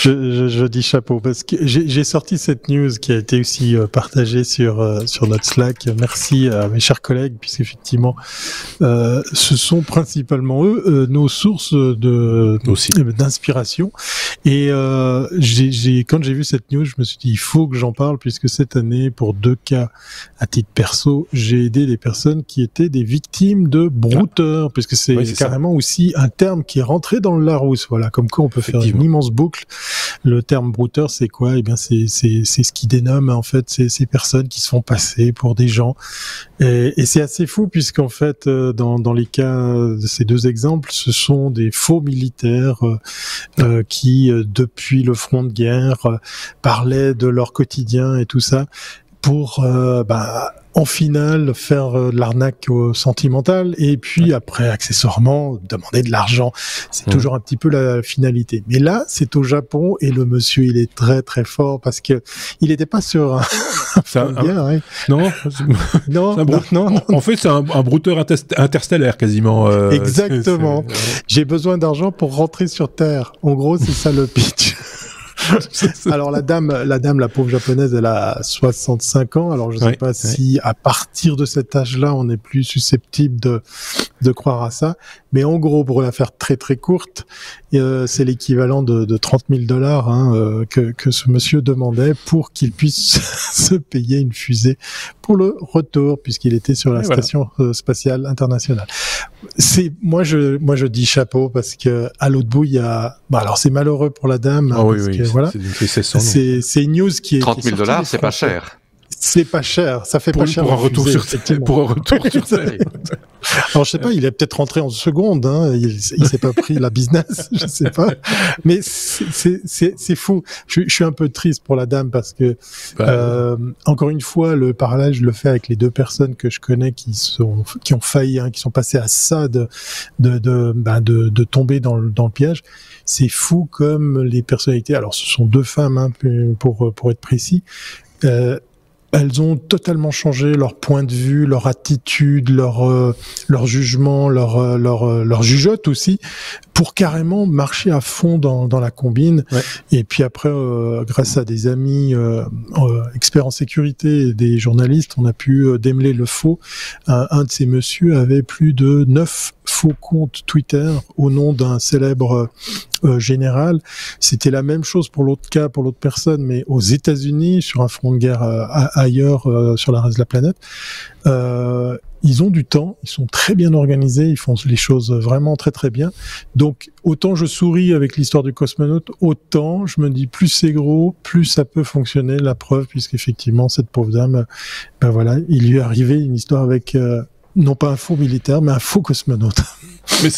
Je dis chapeau parce que j'ai sorti cette news qui a été aussi partagée sur notre Slack. Merci à mes chers collègues, puisqu'effectivement ce sont principalement eux nos sources d'inspiration. Et quand j'ai vu cette news, je me suis dit il faut que j'en parle, puisque cette année, pour 2 cas à titre perso, j'ai aidé des personnes qui étaient des victimes de brouteurs, puisque c'est carrément ça. Aussi un terme qui est rentré dans le Larousse. Voilà, comme quoi on peut faire une immense boucle. Le terme brouteur, c'est quoi ? Eh bien, c'est ce qui dénomme en fait ces personnes qui se font passer pour des gens. Et c'est assez fou, puisqu'en fait, dans les cas de ces 2 exemples, ce sont des faux militaires qui, depuis le front de guerre, parlaient de leur quotidien et tout ça, pour en finale faire de l'arnaque sentimentale, et puis après accessoirement demander de l'argent. C'est toujours un petit peu la finalité. Mais là, c'est au Japon, et le monsieur, il est très très fort, parce que il n'était pas sur Non. En fait, c'est un brouteur interstellaire quasiment. Exactement. J'ai besoin d'argent pour rentrer sur Terre. En gros, c'est ça le pitch. Alors la pauvre japonaise, elle a 65 ans. Alors je sais pas si à partir de cet âge-là, on est plus susceptible de croire à ça. Mais en gros, pour la faire très très courte, c'est l'équivalent de $30,000 que ce monsieur demandait pour qu'il puisse se payer une fusée pour le retour, puisqu'il était sur la station spatiale internationale. Moi je dis chapeau, parce que à l'autre bout il y a. Alors c'est malheureux pour la dame. Voilà. C'est une news qui est. $30,000, c'est pas cher. C'est pas cher, ça fait pas cher. Pour un retour sur Terre. Alors je sais pas, il est peut-être rentré en seconde, il s'est pas pris la business, je sais pas. Mais c'est fou. Je suis un peu triste pour la dame, parce que encore une fois, le parallèle, je le fais avec les 2 personnes que je connais qui ont failli, qui sont passées à ça de tomber dans le piège. C'est fou comme les personnalités. Alors ce sont 2 femmes, pour être précis. Elles ont totalement changé leur point de vue, leur attitude, leur jugement, leur jugeote aussi, pour carrément marcher à fond dans la combine. Et puis après, grâce à des amis experts en sécurité et des journalistes, on a pu démêler le faux. Un de ces messieurs avait plus de 9 faux compte Twitter au nom d'un célèbre général. C'était la même chose pour l'autre cas, pour l'autre personne, mais aux États-Unis, sur un front de guerre ailleurs, sur le reste de la planète. Ils ont du temps, ils sont très bien organisés, ils font les choses vraiment très très bien. Donc autant je souris avec l'histoire du cosmonaute, autant je me dis plus c'est gros, plus ça peut fonctionner. La preuve, puisqu'effectivement cette pauvre dame, ben voilà, il lui est arrivé une histoire avec non pas un faux militaire, mais un faux cosmonaute. Mais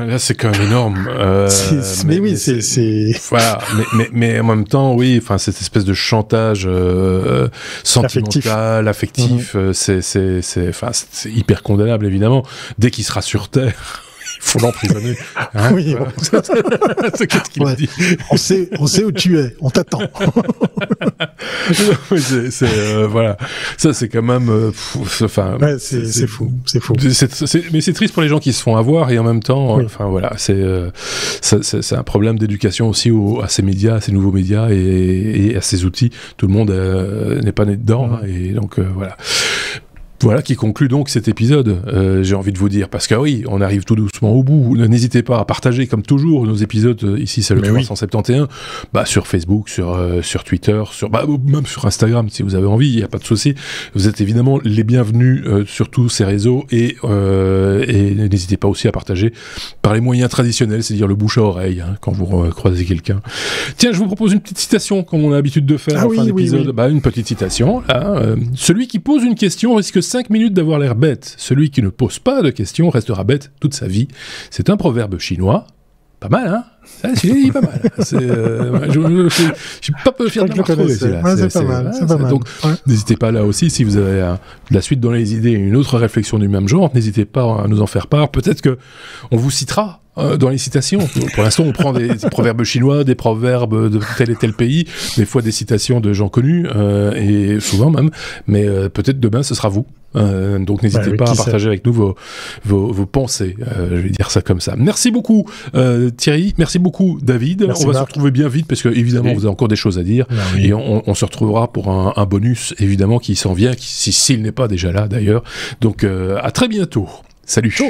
là c'est quand même énorme. C'est voilà, mais en même temps, oui, enfin cette espèce de chantage sentimental, affectif, c'est hyper condamnable évidemment. Dès qu'il sera sur Terre. Il faut l'emprisonner. Hein, oui, bon. C'est qu'est-ce qu'il dit. On sait où tu es, on t'attend. Voilà. Ça, c'est quand même, c'est fou. Mais c'est triste pour les gens qui se font avoir et en même temps, enfin voilà, c'est un problème d'éducation aussi à ces médias, à ces nouveaux médias et à ces outils. Tout le monde n'est pas né dedans, hein, et donc voilà. Voilà qui conclut donc cet épisode, j'ai envie de vous dire, parce que oui, on arrive tout doucement au bout. N'hésitez pas à partager, comme toujours, nos épisodes, ici c'est le 371, sur Facebook, sur Twitter, même sur Instagram, si vous avez envie, il n'y a pas de souci. Vous êtes évidemment les bienvenus sur tous ces réseaux, et n'hésitez pas aussi à partager par les moyens traditionnels, c'est-à-dire le bouche à oreille, hein, quand vous croisez quelqu'un. Tiens, je vous propose une petite citation, comme on a l'habitude de faire en fin d'épisode. Une petite citation, là. Celui qui pose une question risque 5 minutes d'avoir l'air bête. Celui qui ne pose pas de questions restera bête toute sa vie. C'est un proverbe chinois. Pas mal, hein? C'est pas mal. Je suis pas peu fier de l'avoir trouvé, celui-là. C'est pas mal. Donc, n'hésitez pas là aussi, si vous avez de la suite dans les idées, une autre réflexion du même genre, n'hésitez pas à nous en faire part. Peut-être que on vous citera dans les citations. Pour l'instant, on prend des proverbes chinois, des proverbes de tel et tel pays, des fois des citations de gens connus, et souvent même, mais peut-être demain, ce sera vous. Donc n'hésitez pas à partager avec nous vos pensées, je vais dire ça comme ça. Merci beaucoup Thierry, merci beaucoup David. Merci, on va Marc. se retrouver bien vite parce que évidemment vous avez encore des choses à dire, et on se retrouvera pour un bonus évidemment qui s'en vient, s'il n'est pas déjà là d'ailleurs. Donc à très bientôt. Salut. Ciao.